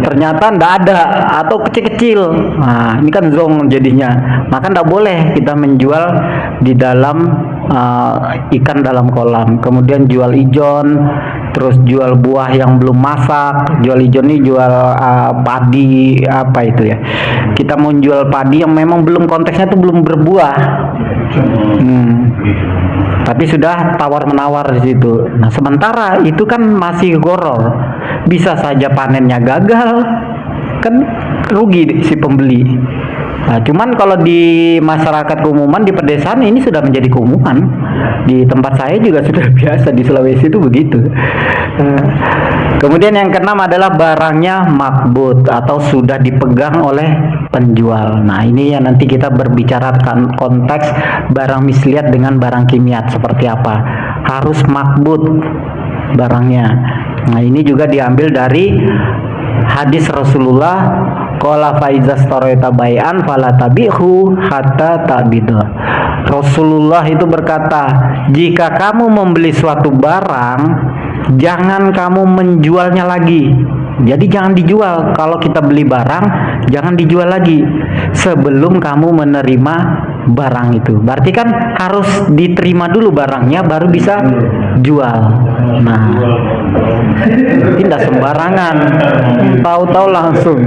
ternyata ndak ada atau kecil-kecil. Nah, ini kan zong jadinya. Maka ndak boleh kita menjual di dalam ikan dalam kolam. Kemudian jual ijon, terus jual buah yang belum masak. Jual ijon ini jual padi apa itu ya. Kita mau jual padi yang memang belum, konteksnya itu belum berbuah. Tapi sudah tawar-menawar di situ. Nah, sementara itu kan masih horor. Bisa saja panennya gagal, kan rugi si pembeli. Nah, cuman kalau di masyarakat keumuman, di pedesaan ini sudah menjadi keumuman. Di tempat saya juga sudah biasa, di Sulawesi itu begitu. Kemudian yang keenam adalah barangnya makbut atau sudah dipegang oleh penjual. Nah, ini yang nanti kita berbicarakan konteks barang misliat dengan barang kimiat seperti apa. Harus makbut barangnya. Nah, ini juga diambil dari hadis Rasulullah, qala fa iza staraita bai'an fala tabihu hatta ta'bidu. Rasulullah itu berkata, jika kamu membeli suatu barang, jangan kamu menjualnya lagi. Jadi jangan dijual. Kalau kita beli barang, jangan dijual lagi sebelum kamu menerima barang itu. Berarti kan harus diterima dulu barangnya, baru bisa jual. Nah, tidak sembarangan. Tahu-tahu langsung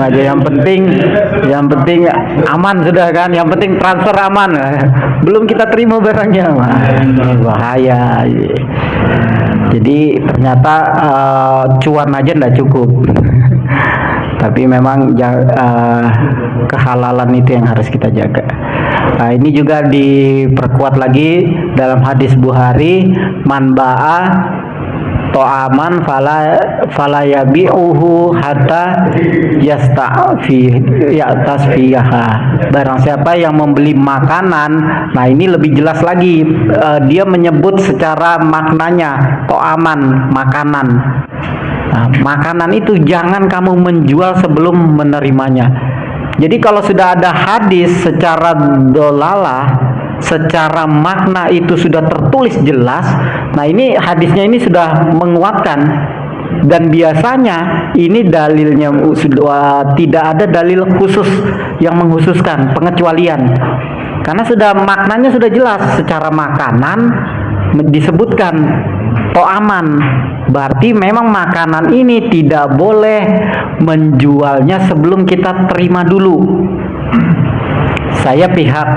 aja. Yang penting aman sudah kan. Yang penting transfer aman. Belum kita terima barangnya, bahaya. Jadi ternyata cuan aja tidak cukup. Tapi memang kehalalan itu yang harus kita jaga. Nah, ini juga diperkuat lagi dalam hadis Bukhari, man ba'a to'aman fala yabi'uhu hatta tasfiyaha. Barang siapa yang membeli makanan, nah ini lebih jelas lagi, dia menyebut secara maknanya to'aman, makanan. Nah, makanan itu jangan kamu menjual sebelum menerimanya. Jadi kalau sudah ada hadis secara dolalah, secara makna itu sudah tertulis jelas, nah ini hadisnya ini sudah menguatkan. Dan biasanya ini dalilnya sudah tidak ada dalil khusus yang mengkhususkan pengecualian. Karena sudah maknanya sudah jelas, secara makanan disebutkan to'aman, berarti memang makanan ini tidak boleh menjualnya sebelum kita terima dulu. Saya pihak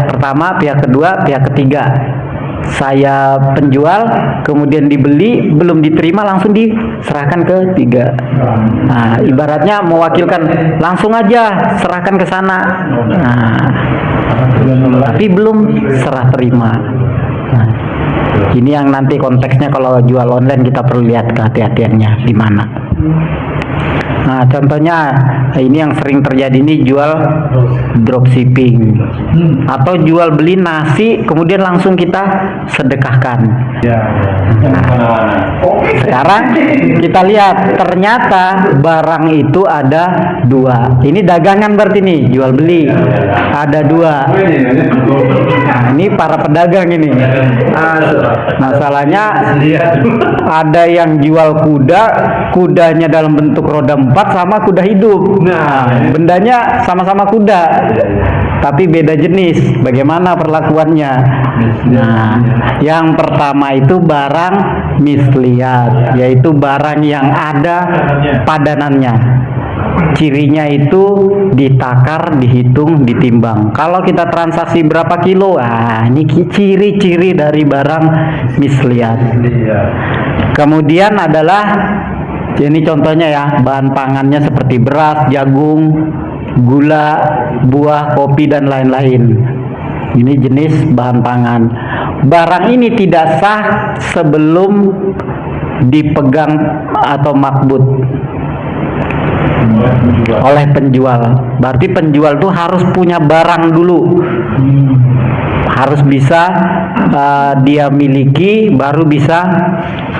pertama, pihak kedua, pihak ketiga. saya penjual, kemudian dibeli, belum diterima langsung diserahkan ke tiga. Nah, ibaratnya mewakilkan, langsung aja serahkan ke sana. Nah, tapi belum serah terima. Nah, ini yang nanti konteksnya kalau jual online kita perlu lihat kehati-hatiannya di mana. Nah, contohnya ini yang sering terjadi ini jual dropshipping atau jual beli nasi kemudian langsung kita sedekahkan. Nah, sekarang kita lihat ternyata barang itu ada dua. Ini dagangan berarti nih, jual beli ada dua. Nah, ini para pedagang ini. Masalahnya ada yang jual kuda, kudanya dalam bentuk roda 4 sama kuda hidup. Nah, bendanya sama-sama kuda, tapi beda jenis. Bagaimana perlakuannya? Nah, yang pertama itu barang misliat, yaitu barang yang ada padanannya. Cirinya itu ditakar, dihitung, ditimbang. Kalau kita transaksi berapa kilo, ini ciri-ciri dari barang misliat. Kemudian adalah ini contohnya ya, bahan pangannya seperti beras, jagung, gula, buah, kopi dan lain-lain. Ini jenis bahan pangan. Barang ini tidak sah sebelum dipegang atau makbut oleh penjual. Berarti penjual tuh harus punya barang dulu, harus bisa dia miliki, baru bisa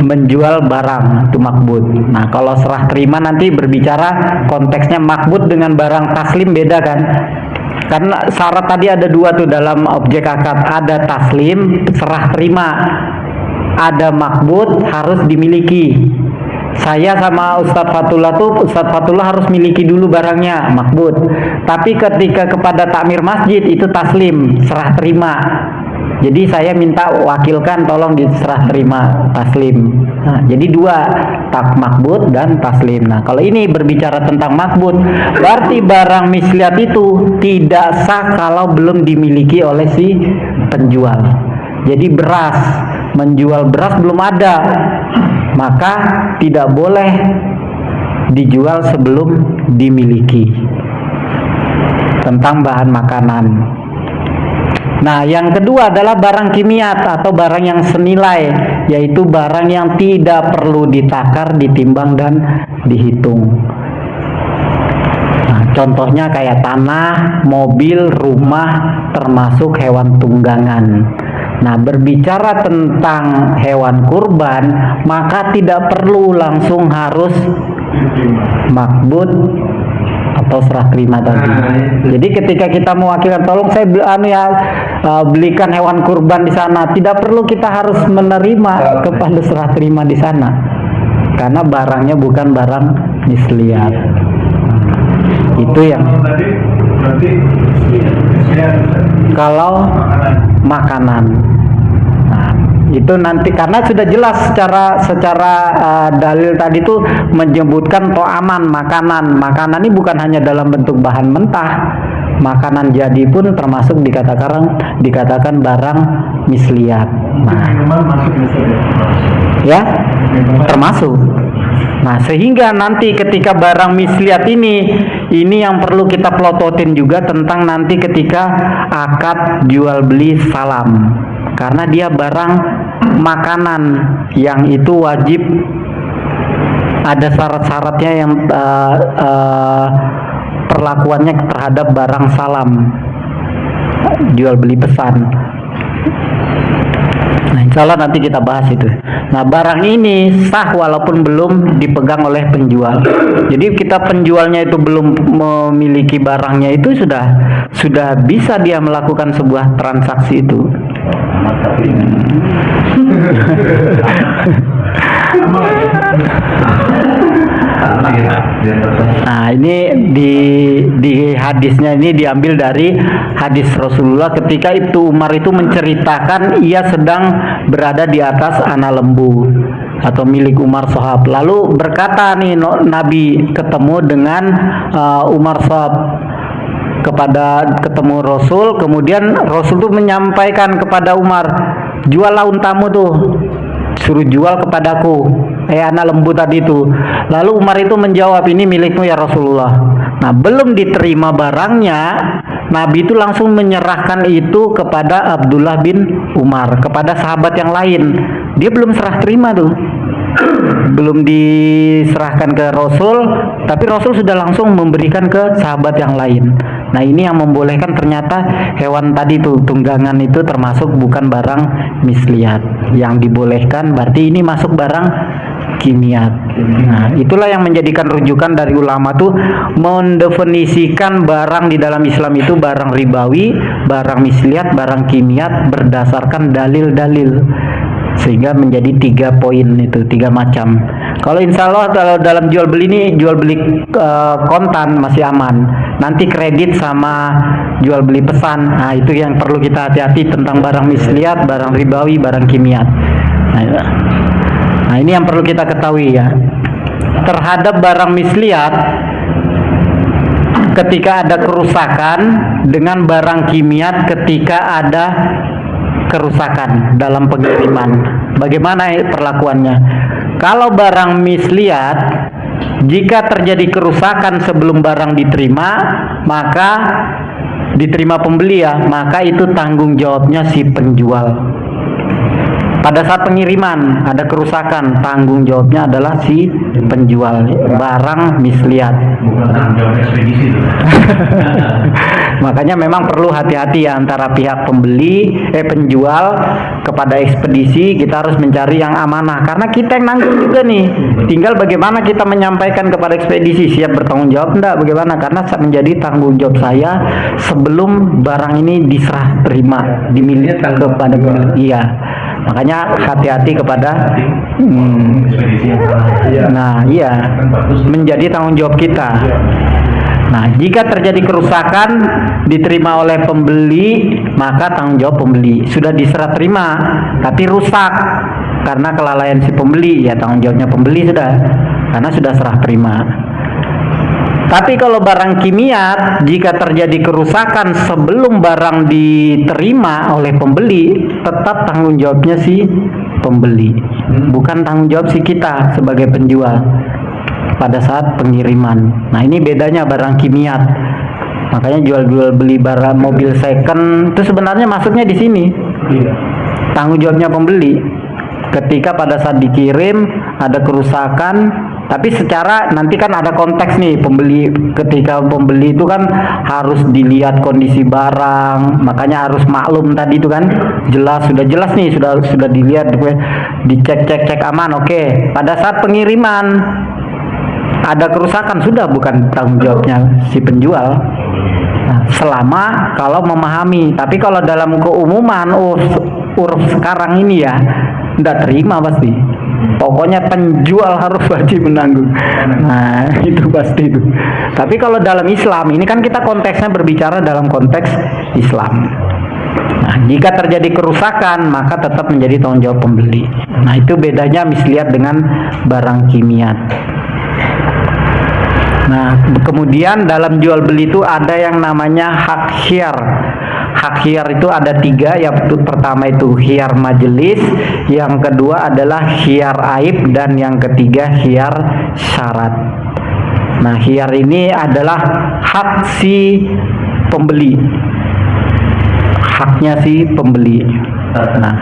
menjual barang itu makbut. Nah, kalau serah terima nanti berbicara konteksnya makbut dengan barang taslim beda kan? Karena syarat tadi ada dua tuh dalam objek akad, ada taslim serah terima, ada makbut harus dimiliki. Saya sama Ustadz Fatullah tuh, Ustadz Fatullah harus miliki dulu barangnya, makbut. Tapi ketika kepada takmir masjid itu taslim, serah terima. Jadi saya minta wakilkan tolong diserah terima, taslim. Nah, jadi dua, makbut dan taslim. Nah, kalau ini berbicara tentang makbut, berarti barang misliat itu tidak sah kalau belum dimiliki oleh si penjual. Jadi beras, menjual beras belum ada, maka tidak boleh dijual sebelum dimiliki. Tentang bahan makanan. Nah, yang kedua adalah barang kimiat atau barang yang senilai, yaitu barang yang tidak perlu ditakar, ditimbang dan dihitung. Nah, contohnya kayak tanah, mobil, rumah, termasuk hewan tunggangan. Nah, berbicara tentang hewan kurban, maka tidak perlu langsung harus makbut atau serah terima tadi. Jadi ketika kita mewakilkan, tolong saya belikan hewan kurban di sana, tidak perlu kita harus menerima kepada serah terima di sana, karena barangnya bukan barang misliat. Itu yang kalau makanan. Nah, itu nanti karena sudah jelas secara dalil tadi itu menyebutkan to'aman, makanan ini bukan hanya dalam bentuk bahan mentah, makanan jadi pun termasuk dikatakan barang misliat. Nah, ya termasuk. Nah, sehingga nanti ketika barang misliat ini yang perlu kita pelototin juga tentang nanti ketika akad jual beli salam, karena dia barang makanan yang itu wajib ada syarat-syaratnya yang perlakuannya terhadap barang salam, jual beli pesan. Nah, insya Allah nanti kita bahas itu. Nah, barang ini sah walaupun belum dipegang oleh penjual. Jadi kita penjualnya itu belum memiliki barangnya, itu sudah bisa dia melakukan sebuah transaksi itu. Nah, ini di hadisnya ini diambil dari hadis Rasulullah ketika Ibnu Umar itu menceritakan ia sedang berada di atas anak lembu atau milik Umar Shahab. Lalu berkata nih Nabi ketemu dengan Umar Shahab, ketemu Rasul, kemudian Rasul itu menyampaikan kepada Umar, jual lah untamu tuh, suruh jual kepadaku, anak lembu tadi itu. Lalu Umar itu menjawab, ini milikmu ya Rasulullah. Nah, belum diterima barangnya, Nabi itu langsung menyerahkan itu kepada Abdullah bin Umar, kepada sahabat yang lain. Dia belum serah terima tuh, belum diserahkan ke Rasul, tapi Rasul sudah langsung memberikan ke sahabat yang lain. Nah, ini yang membolehkan ternyata hewan tadi tuh, tunggangan itu termasuk bukan barang misliat. Yang dibolehkan berarti ini masuk barang kimiat. Nah, itulah yang menjadikan rujukan dari ulama tuh mendefinisikan barang di dalam Islam itu barang ribawi, barang misliat, barang kimiat berdasarkan dalil-dalil. Sehingga menjadi 3 poin itu, 3 macam. Kalau insya Allah kalau dalam jual beli ini jual beli kontan masih aman. Nanti kredit sama jual beli pesan, nah itu yang perlu kita hati-hati tentang barang misliat, barang ribawi, barang kimiat. Nah ini yang perlu kita ketahui ya. Terhadap barang misliat, ketika ada kerusakan, dengan barang kimiat ketika ada kerusakan dalam pengiriman. Bagaimana perlakuannya? Kalau barang misliat, jika terjadi kerusakan sebelum barang diterima, maka diterima pembeli ya, maka itu tanggung jawabnya si penjual. Pada saat pengiriman ada kerusakan, tanggung jawabnya adalah si penjual barang misliat. Bukan tanggung jawab ekspedisi itu. Makanya memang perlu hati-hati ya antara pihak penjual kepada ekspedisi. Kita harus mencari yang amanah karena kita yang nanggung juga nih. Tinggal bagaimana kita menyampaikan kepada ekspedisi, siap bertanggung jawab enggak, bagaimana, karena menjadi tanggung jawab saya sebelum barang ini diserah terima, dimiliki kepada iya. Makanya hati-hati kepada Ekspedisi yang nah iya, menjadi tanggung jawab kita. Nah, jika terjadi kerusakan diterima oleh pembeli, maka tanggung jawab pembeli. Sudah diserah terima tapi rusak karena kelalaian si pembeli, ya tanggung jawabnya pembeli sudah, karena sudah serah terima. Tapi kalau barang kimiat, jika terjadi kerusakan sebelum barang diterima oleh pembeli, tetap tanggung jawabnya si pembeli, bukan tanggung jawab si kita sebagai penjual pada saat pengiriman. Nah, ini bedanya barang kimiat. Makanya jual beli barang mobil second itu sebenarnya masuknya di sini. Tanggung jawabnya pembeli. Ketika pada saat dikirim ada kerusakan, tapi secara nanti kan ada konteks nih pembeli. Ketika pembeli itu kan harus dilihat kondisi barang, makanya harus maklum tadi itu kan sudah jelas nih, sudah dilihat, dicek aman, oke. Pada saat pengiriman ada kerusakan, sudah bukan tanggung jawabnya si penjual. Nah, selama kalau memahami. Tapi kalau dalam keumuman uruf sekarang ini ya enggak terima pasti. Pokoknya penjual harus wajib menanggung. Nah, itu pasti itu. Tapi kalau dalam Islam ini kan kita konteksnya berbicara dalam konteks Islam. Nah, jika terjadi kerusakan maka tetap menjadi tanggung jawab pembeli. Nah, itu bedanya misliat dengan barang kimiat. Nah, kemudian dalam jual beli itu ada yang namanya hak khiyar. Hak khiyar itu ada 3, yang pertama itu khiyar majelis, yang kedua adalah khiyar aib, dan yang ketiga khiyar syarat. Nah, khiyar ini adalah hak si pembeli, haknya si pembeli. Nah,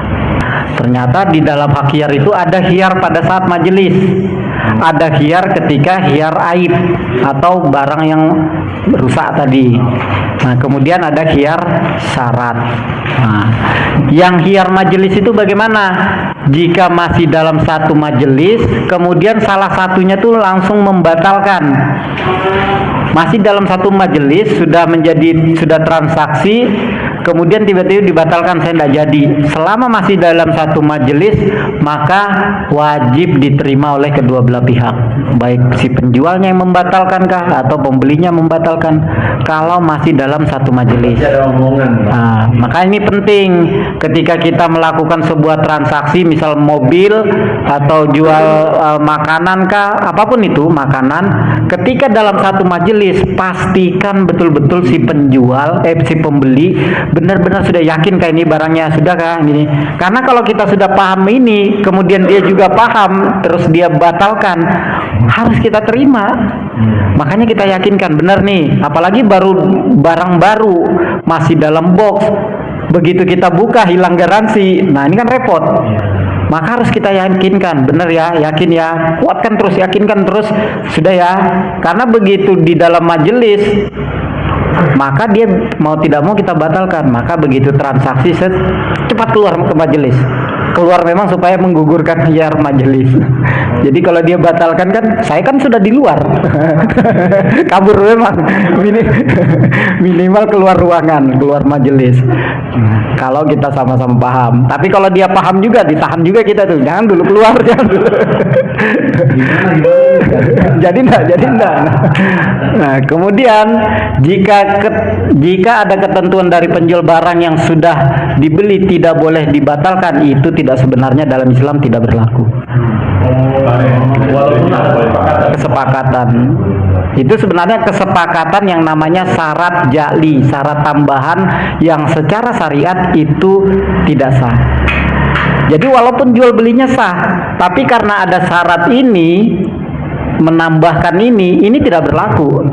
ternyata di dalam hak khiyar itu ada khiyar pada saat majelis, ada khiyar ketika khiyar aib atau barang yang rusak tadi. Nah, kemudian ada khiyar syarat. Nah, yang khiyar majelis itu bagaimana? Jika masih dalam satu majelis, kemudian salah satunya tuh langsung membatalkan. Masih dalam satu majelis, sudah transaksi, kemudian tiba-tiba dibatalkan, saya tidak jadi. Selama masih dalam satu majelis, maka wajib diterima oleh kedua belah pihak, baik si penjualnya yang membatalkankah atau pembelinya membatalkan, kalau masih dalam satu majelis. Nah, maka ini penting ketika kita melakukan sebuah transaksi, misal mobil atau jual makanan kah, apapun itu makanan, ketika dalam satu majelis pastikan betul-betul si pembeli benar-benar sudah yakin kayak ini barangnya sudah kah ini. Karena kalau kita sudah paham ini, kemudian dia juga paham, terus dia batalkan, harus kita terima. Makanya kita yakinkan benar nih, apalagi barang baru masih dalam box, begitu kita buka hilang garansi. Nah ini kan repot. Maka harus kita yakinkan, benar ya, yakin ya, kuatkan terus, yakinkan terus, sudah ya. Karena begitu di dalam majelis, maka dia mau tidak mau kita batalkan. Maka begitu transaksi cepat keluar ke majelis, keluar memang supaya menggugurkan khiyar majelis. Jadi kalau dia batalkan kan, saya kan sudah di luar, kabur memang, minimal keluar ruangan, keluar majelis. Kalau kita sama-sama paham. Tapi kalau dia paham juga, ditahan juga kita tuh, jangan dulu keluar, jangan dulu. jadi enggak. Nah, kemudian jika ada ketentuan dari penjual barang yang sudah dibeli tidak boleh dibatalkan, itu tidak sebenarnya dalam Islam tidak berlaku. Kesepakatan itu sebenarnya kesepakatan yang namanya syarat ja'li, syarat tambahan yang secara syariat itu tidak sah. Jadi walaupun jual belinya sah, tapi karena ada syarat ini, menambahkan ini tidak berlaku.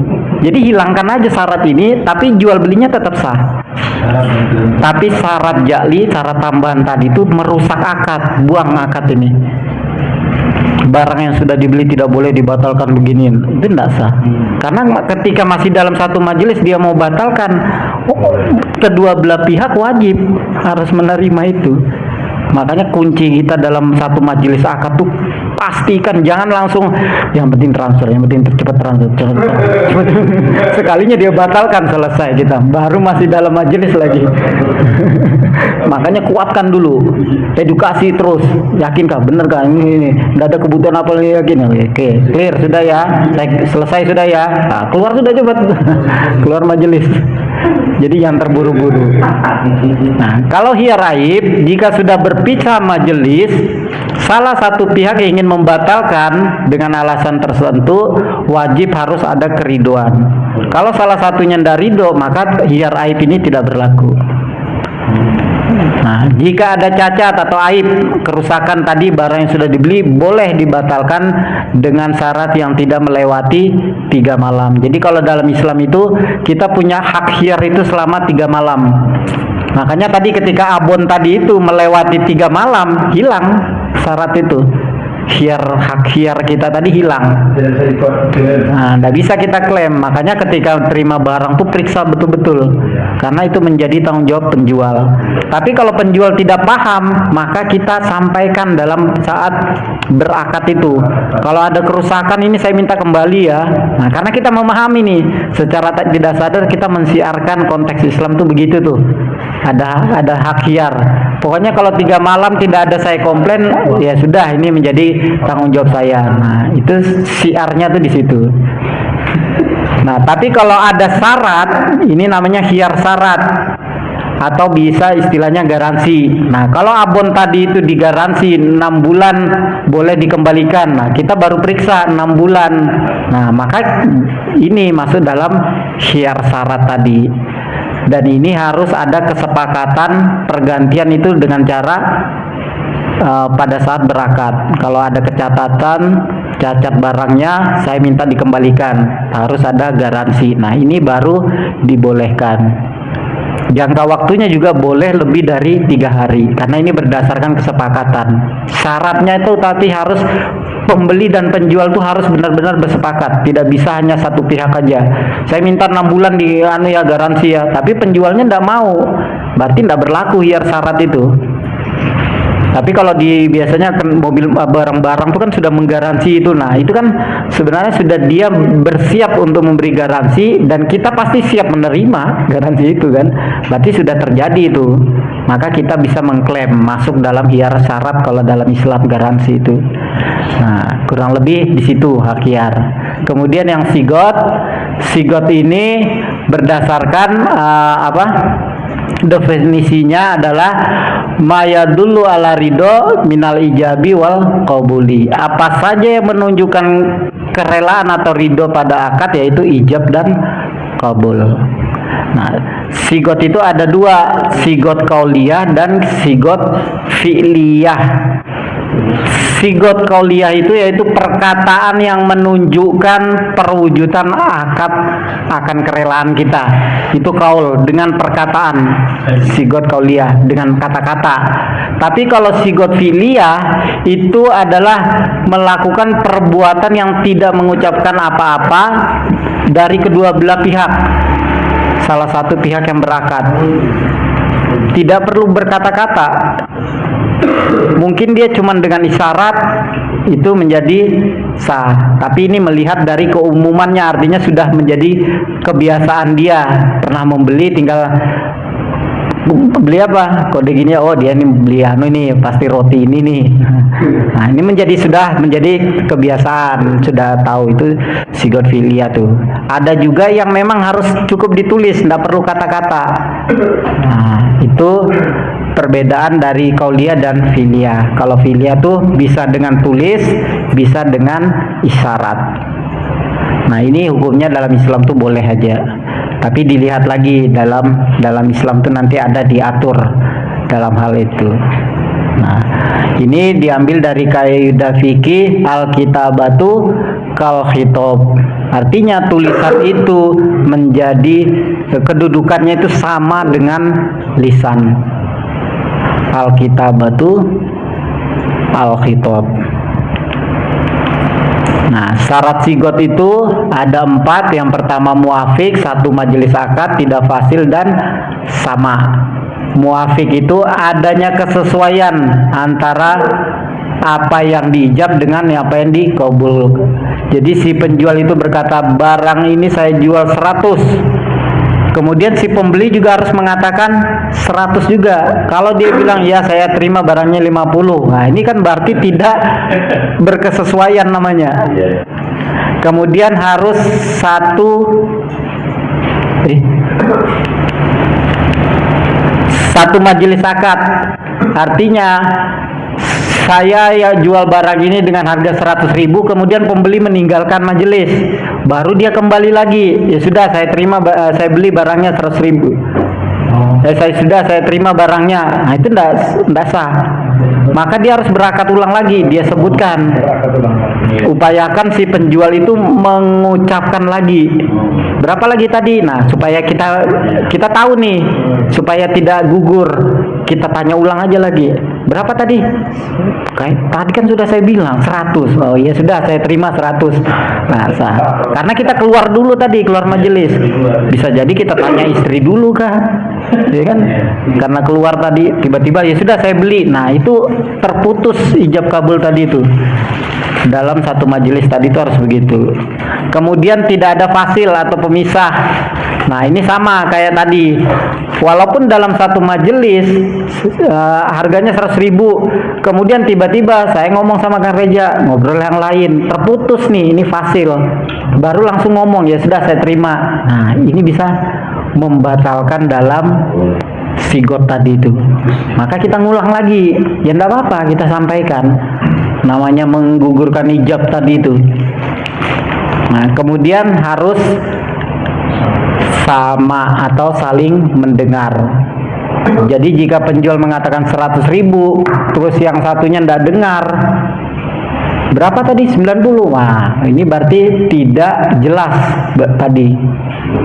Jadi hilangkan aja syarat ini, tapi jual belinya tetap sah. Tapi syarat ja'li, syarat tambahan tadi itu merusak akad, buang akad ini. Barang yang sudah dibeli tidak boleh dibatalkan beginiin, itu tidak sah. Karena ketika masih dalam satu majelis dia mau batalkan, kedua belah pihak wajib harus menerima itu. Makanya kunci kita dalam satu majelis akad tuh pastikan jangan langsung yang penting transfer, yang penting cepat transfer, cepat. Sekalinya dia batalkan selesai kita, baru masih dalam majelis lagi. Makanya kuatkan dulu, edukasi terus, yakinkah bener kah ini nggak ada kebutuhan apa lagi, yakin? Oke, clear sudah ya, selesai sudah ya, nah, keluar sudah cepat, keluar majelis. Jadi yang terburu-buru. Nah, kalau khiyar aib, jika sudah berpisah majelis, salah satu pihak ingin membatalkan dengan alasan tertentu, wajib harus ada keriduan. Kalau salah satunya tidak ridho, maka khiyar aib ini tidak berlaku. Nah, jika ada cacat atau aib, kerusakan tadi barang yang sudah dibeli boleh dibatalkan dengan syarat yang tidak melewati 3 malam. Jadi kalau dalam Islam itu kita punya hak khiyar itu selama 3 malam. Makanya tadi ketika abon tadi itu melewati 3 malam, hilang syarat itu. Hak khiyar kita tadi hilang. Nah, tidak bisa kita klaim. Makanya ketika terima barang tuh periksa betul-betul, karena itu menjadi tanggung jawab penjual. Tapi kalau penjual tidak paham, maka kita sampaikan dalam saat berakad itu. Kalau ada kerusakan ini saya minta kembali ya. Nah, karena kita memahami nih, secara tidak sadar kita mensiarkan konteks Islam tuh begitu tuh. Ada hak khiyar. Pokoknya kalau 3 malam tidak ada saya komplain, ya sudah, ini menjadi tanggung jawab saya. Nah, itu siarnya tuh di situ. Nah, tapi kalau ada syarat, ini namanya khiyar syarat, atau bisa istilahnya garansi. Nah, kalau abon tadi itu digaransi 6 bulan boleh dikembalikan. Nah, kita baru periksa 6 bulan. Nah, maka ini masuk dalam khiyar syarat tadi. Dan ini harus ada kesepakatan pergantian itu dengan cara pada saat berakad. Kalau ada kecatatan cacat barangnya, saya minta dikembalikan, harus ada garansi. Nah, ini baru dibolehkan. Jangka waktunya juga boleh lebih dari 3 hari, karena ini berdasarkan kesepakatan. Syaratnya itu tadi harus pembeli dan penjual tuh harus benar-benar bersepakat, tidak bisa hanya satu pihak aja. Saya minta 6 bulan di ya garansi ya, tapi penjualnya tidak mau, berarti tidak berlaku khiyar syarat itu. Tapi kalau biasanya kan mobil barang-barang itu kan sudah menggaransi itu. Nah, itu kan sebenarnya sudah dia bersiap untuk memberi garansi dan kita pasti siap menerima garansi itu kan. Berarti sudah terjadi itu. Maka kita bisa mengklaim masuk dalam khiyar syarat kalau dalam Islam garansi itu. Nah, kurang lebih di situ hak khiyar. Kemudian yang sigot ini berdasarkan definisinya adalah mayadullu ala ridho minal ijabi wal qabuli. Apa saja yang menunjukkan kerelaan atau ridho pada akad, yaitu ijab dan qabul. Nah, sigot itu ada dua, sigot kauliyah dan sigot fi'liyah. Sigot kauliyah itu yaitu perkataan yang menunjukkan perwujudan akad akan kerelaan kita. Itu kaul dengan perkataan, sigot kauliyah dengan kata-kata. Tapi kalau sigot fi'liyah itu adalah melakukan perbuatan yang tidak mengucapkan apa-apa dari kedua belah pihak. Salah satu pihak yang berakad tidak perlu berkata-kata, mungkin dia cuma dengan isyarat itu menjadi sah. Tapi ini melihat dari keumumannya, artinya sudah menjadi kebiasaan dia, pernah membeli tinggal beli apa kode gini, oh dia ini beli anu ini pasti roti ini nih. Nah ini sudah menjadi kebiasaan, sudah tahu itu sigot filia tuh. Ada juga yang memang harus cukup ditulis, tidak perlu kata-kata. Nah itu perbedaan dari kauliyah dan filia. Kalau filia tuh bisa dengan tulis, bisa dengan isyarat. Nah ini hukumnya dalam Islam tuh boleh aja. Tapi dilihat lagi dalam Islam tuh nanti ada diatur dalam hal itu. Nah ini diambil dari kaidah fikih al-kitabatu kal khitab. Artinya tulisan itu menjadi kedudukannya itu sama dengan lisan. Al-kitabatu al-khitab. Nah, syarat sigot itu ada 4. Yang pertama muafik, 1 majelis akad, tidak fasil dan sama. Muafik itu adanya kesesuaian antara apa yang diijab dengan apa yang dikabul. Jadi si penjual itu berkata barang ini saya jual 100. Kemudian si pembeli juga harus mengatakan 100 juga. Kalau dia bilang ya saya terima barangnya 50. Nah, ini kan berarti tidak berkesesuaian namanya. Kemudian harus satu majelis akad. Artinya saya ya jual barang ini dengan harga 100.000, kemudian pembeli meninggalkan majelis, baru dia kembali lagi, ya sudah saya terima, saya beli barangnya 100.000. Saya terima barangnya. Nah itu tidak sah. Maka dia harus berakad ulang lagi. Dia sebutkan, upayakan si penjual itu mengucapkan lagi berapa lagi tadi. Nah supaya kita tahu nih, supaya tidak gugur, kita tanya ulang aja lagi. Berapa tadi? Tadi kan sudah saya bilang 100. Oh iya sudah saya terima 100. Nah sah. Karena kita keluar dulu tadi, keluar majelis. Bisa jadi kita tanya istri dulu kah? Ya kan? Karena keluar tadi tiba-tiba ya sudah saya beli. Nah itu terputus ijab kabul tadi itu. Dalam satu majelis tadi itu harus begitu. Kemudian tidak ada fasil atau pemisah. Nah ini sama kayak tadi. Walaupun dalam satu majelis harganya 100.000, kemudian tiba-tiba saya ngomong sama Kang Reja, ngobrol yang lain, terputus nih, ini fasil. Baru langsung ngomong, ya sudah saya terima. Nah ini bisa membatalkan dalam sigot tadi itu. Maka kita ngulang lagi, ya enggak apa-apa, kita sampaikan. Namanya menggugurkan ijab tadi itu. Nah kemudian harus sama atau saling mendengar. Jadi jika penjual mengatakan 100.000, terus yang satunya tidak dengar, berapa tadi? 90. Wah, ini berarti tidak jelas tadi.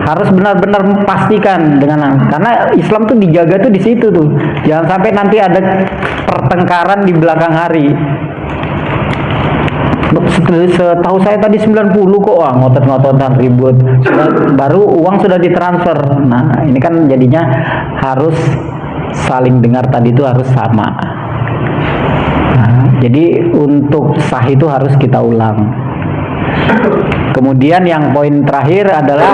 Harus benar-benar pastikan dengan, karena Islam tuh dijaga tuh di situ tuh. Jangan sampai nanti ada pertengkaran di belakang hari. Setahu saya tadi 90 kok, wah ngotot-ngototan ribut. Baru uang sudah ditransfer. Nah ini kan jadinya harus saling dengar tadi itu harus sama. Nah, jadi untuk sah itu harus kita ulang. Kemudian yang poin terakhir adalah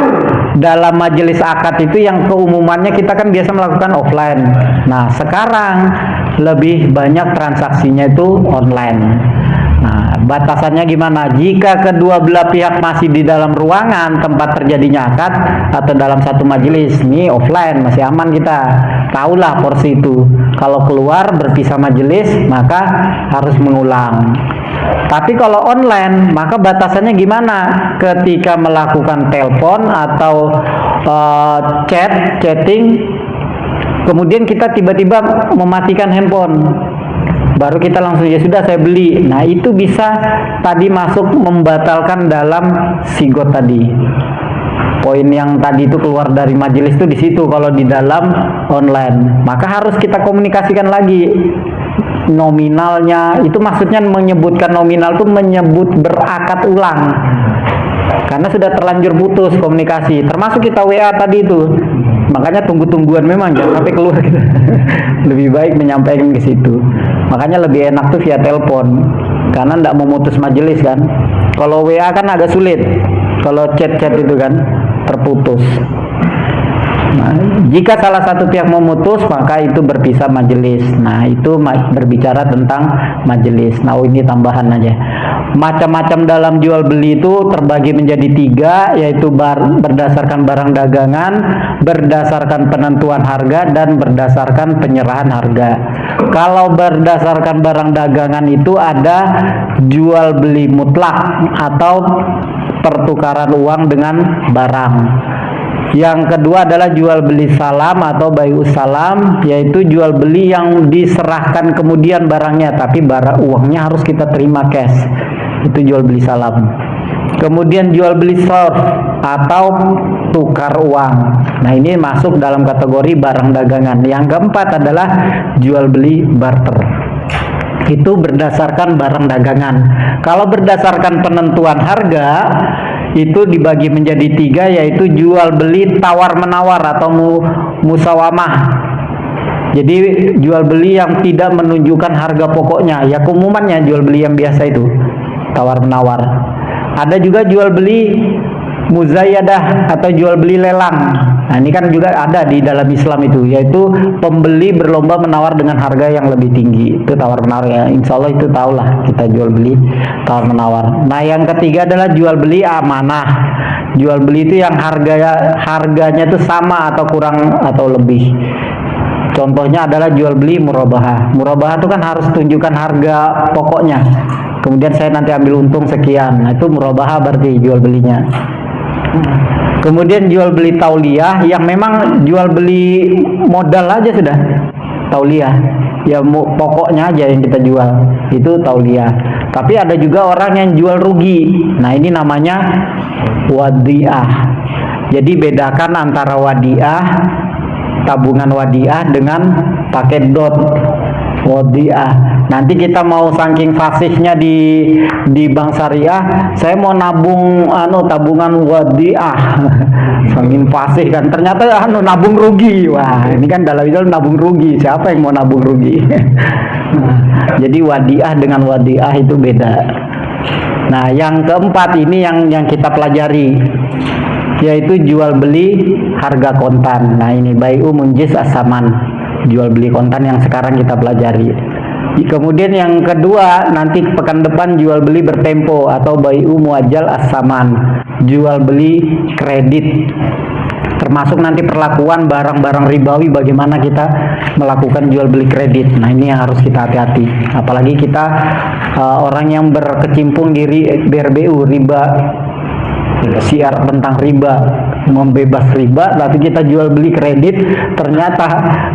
dalam majelis akad itu yang keumumannya kita kan biasa melakukan offline. Nah sekarang lebih banyak transaksinya itu online. Nah, batasannya gimana? Jika kedua belah pihak masih di dalam ruangan tempat terjadinya akad atau dalam satu majelis, ini offline masih aman, kita tahulah porsi itu. Kalau keluar berpisah majelis, maka harus mengulang. Tapi kalau online, maka batasannya gimana? Ketika melakukan telepon atau chatting, kemudian kita tiba-tiba mematikan handphone, baru kita langsung ya sudah saya beli. Nah itu bisa tadi masuk membatalkan dalam sigot tadi. Poin yang tadi itu keluar dari majelis itu di situ kalau di dalam online. Maka harus kita komunikasikan lagi nominalnya. Itu maksudnya menyebutkan nominal itu menyebut berakad ulang. Karena sudah terlanjur putus komunikasi. Termasuk kita WA tadi itu. Makanya tunggu-tungguan memang jangan sampai keluar gitu. Lebih baik menyampaikan ke situ. Makanya lebih enak tuh via telepon. Karena tidak memutus majelis kan. Kalau WA kan agak sulit. Kalau chat-chat itu kan terputus. Nah, jika salah satu pihak memutus, maka itu berpisah majelis. Nah, itu berbicara tentang majelis. Nah, ini tambahan aja. Macam-macam dalam jual beli itu terbagi menjadi 3, yaitu berdasarkan barang dagangan, berdasarkan penentuan harga, dan berdasarkan penyerahan harga. Kalau berdasarkan barang dagangan itu ada jual beli mutlak atau pertukaran uang dengan barang. Yang kedua adalah jual beli salam atau bai'us salam, yaitu jual beli yang diserahkan kemudian barangnya, tapi barang uangnya harus kita terima cash. Itu jual beli salam. Kemudian jual beli sorf atau tukar uang. Nah ini masuk dalam kategori barang dagangan. Yang keempat adalah jual beli barter. Itu berdasarkan barang dagangan. Kalau berdasarkan penentuan harga itu dibagi menjadi 3, yaitu jual beli tawar menawar atau musawamah. Jadi jual beli yang tidak menunjukkan harga pokoknya, ya keumumannya jual beli yang biasa itu tawar menawar. Ada juga jual beli muzayadah atau jual beli lelang. Nah ini kan juga ada di dalam Islam itu, yaitu pembeli berlomba menawar dengan harga yang lebih tinggi. Itu tawar menawar ya, insya Allah itu tahulah kita jual beli tawar menawar. Nah yang ketiga adalah jual beli amanah. Jual beli itu yang harganya itu sama atau kurang atau lebih. Contohnya adalah jual beli murabahah. Murabahah itu kan harus tunjukkan harga pokoknya, kemudian saya nanti ambil untung sekian. Nah itu murabahah berarti jual belinya. Kemudian jual beli tauliyah yang memang jual beli modal aja sudah tauliyah, ya pokoknya aja yang kita jual, itu tauliyah. Tapi ada juga orang yang jual rugi. Nah ini namanya wadiah. Jadi bedakan antara wadiah, tabungan wadiah dengan pakai dot wadiah. Nanti kita mau saking fasihnya di bank syariah, saya mau nabung tabungan wadiah. Saking fasih kan, ternyata nabung rugi. Wah, ini kan dalam itu nabung rugi. Siapa yang mau nabung rugi? Jadi wadiah dengan wadiah itu beda. Nah, yang keempat ini yang kita pelajari, yaitu jual beli harga kontan. Nah, ini bai'u munjiz as-saman, jual beli kontan yang sekarang kita pelajari. Kemudian yang kedua nanti pekan depan jual beli bertempo atau bai'u muajjal as-saman, jual beli kredit. Termasuk nanti perlakuan barang-barang ribawi, bagaimana kita melakukan jual beli kredit. Nah ini yang harus kita hati-hati. Apalagi kita orang yang berkecimpung di BRBU, riba, siar tentang riba, membebas riba, tapi kita jual beli kredit ternyata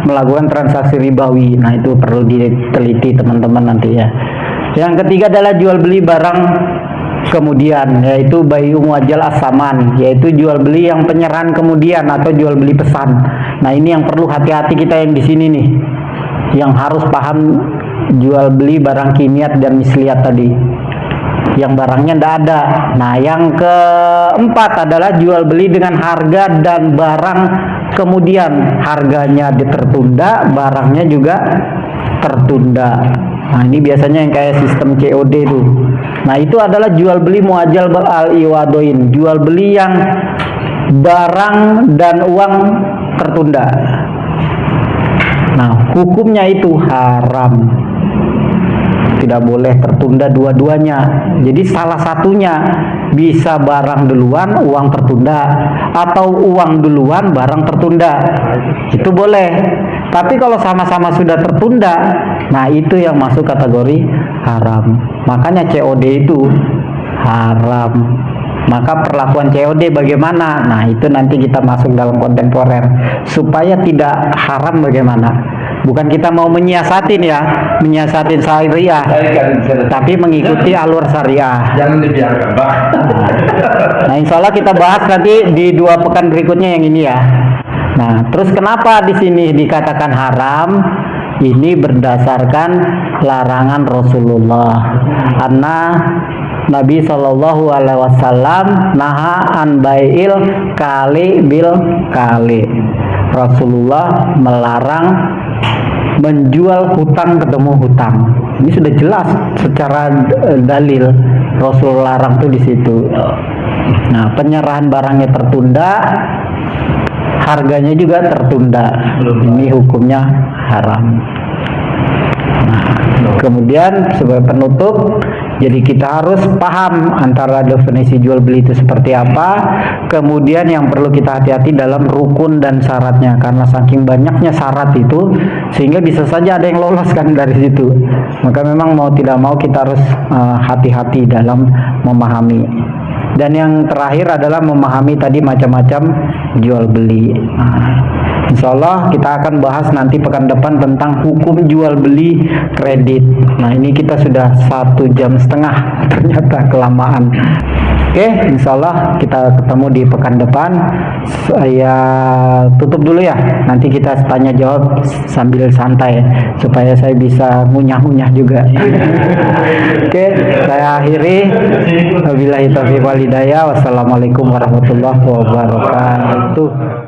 melakukan transaksi ribawi. Nah itu perlu diteliti teman-teman nanti ya. Yang ketiga adalah jual beli barang kemudian, yaitu bai'u muajjal as-saman, yaitu jual beli yang penyerahan kemudian atau jual beli pesan. Nah ini yang perlu hati-hati kita yang di sini nih, yang harus paham jual beli barang kimiat dan misliyat tadi, yang barangnya tidak ada. Nah yang keempat adalah jual beli dengan harga dan barang kemudian, harganya tertunda, barangnya juga tertunda. Nah ini biasanya yang kayak sistem COD itu. Nah itu adalah jual beli muajjal al-iwadoin, jual beli yang barang dan uang tertunda. Nah hukumnya itu haram, tidak boleh tertunda dua-duanya. Jadi salah satunya bisa barang duluan uang tertunda, atau uang duluan barang tertunda, itu boleh. Tapi kalau sama-sama sudah tertunda, nah itu yang masuk kategori haram. Makanya COD itu haram. Maka perlakuan COD bagaimana? Nah itu nanti kita masuk dalam kontemporer. Supaya tidak haram bagaimana? Bukan kita mau menyiasatin ya, menyiasatin syariah, tapi mengikuti alur syariah. Jangan dibiarkan, Pak. Nah, insya Allah kita bahas nanti di 2 pekan berikutnya yang ini ya. Nah, terus kenapa di sini dikatakan haram? Ini berdasarkan larangan Rasulullah. Karena Nabi Shallallahu Alaihi Wasallam naha an bai'il kali bil kali. Rasulullah melarang menjual hutang ketemu hutang. Ini sudah jelas secara dalil Rasul larang tuh di situ. Nah, penyerahan barangnya tertunda, harganya juga tertunda. Ini hukumnya haram. Nah, kemudian sebagai penutup, jadi kita harus paham antara definisi jual beli itu seperti apa. Kemudian yang perlu kita hati-hati dalam rukun dan syaratnya, karena saking banyaknya syarat itu sehingga bisa saja ada yang lolos kan dari situ. Maka memang mau tidak mau kita harus hati-hati dalam memahami. Dan yang terakhir adalah memahami tadi macam-macam jual beli. Insya Allah kita akan bahas nanti pekan depan tentang hukum jual beli kredit. Nah ini kita sudah 1,5 jam, ternyata kelamaan. Oke, insya Allah kita ketemu di pekan depan. Saya tutup dulu ya. Nanti kita tanya jawab sambil santai supaya saya bisa ngunyah-ngunyah juga. Oke, saya akhiri. Wabillahi taufiq wal hidayah. Wassalamualaikum warahmatullahi wabarakatuh.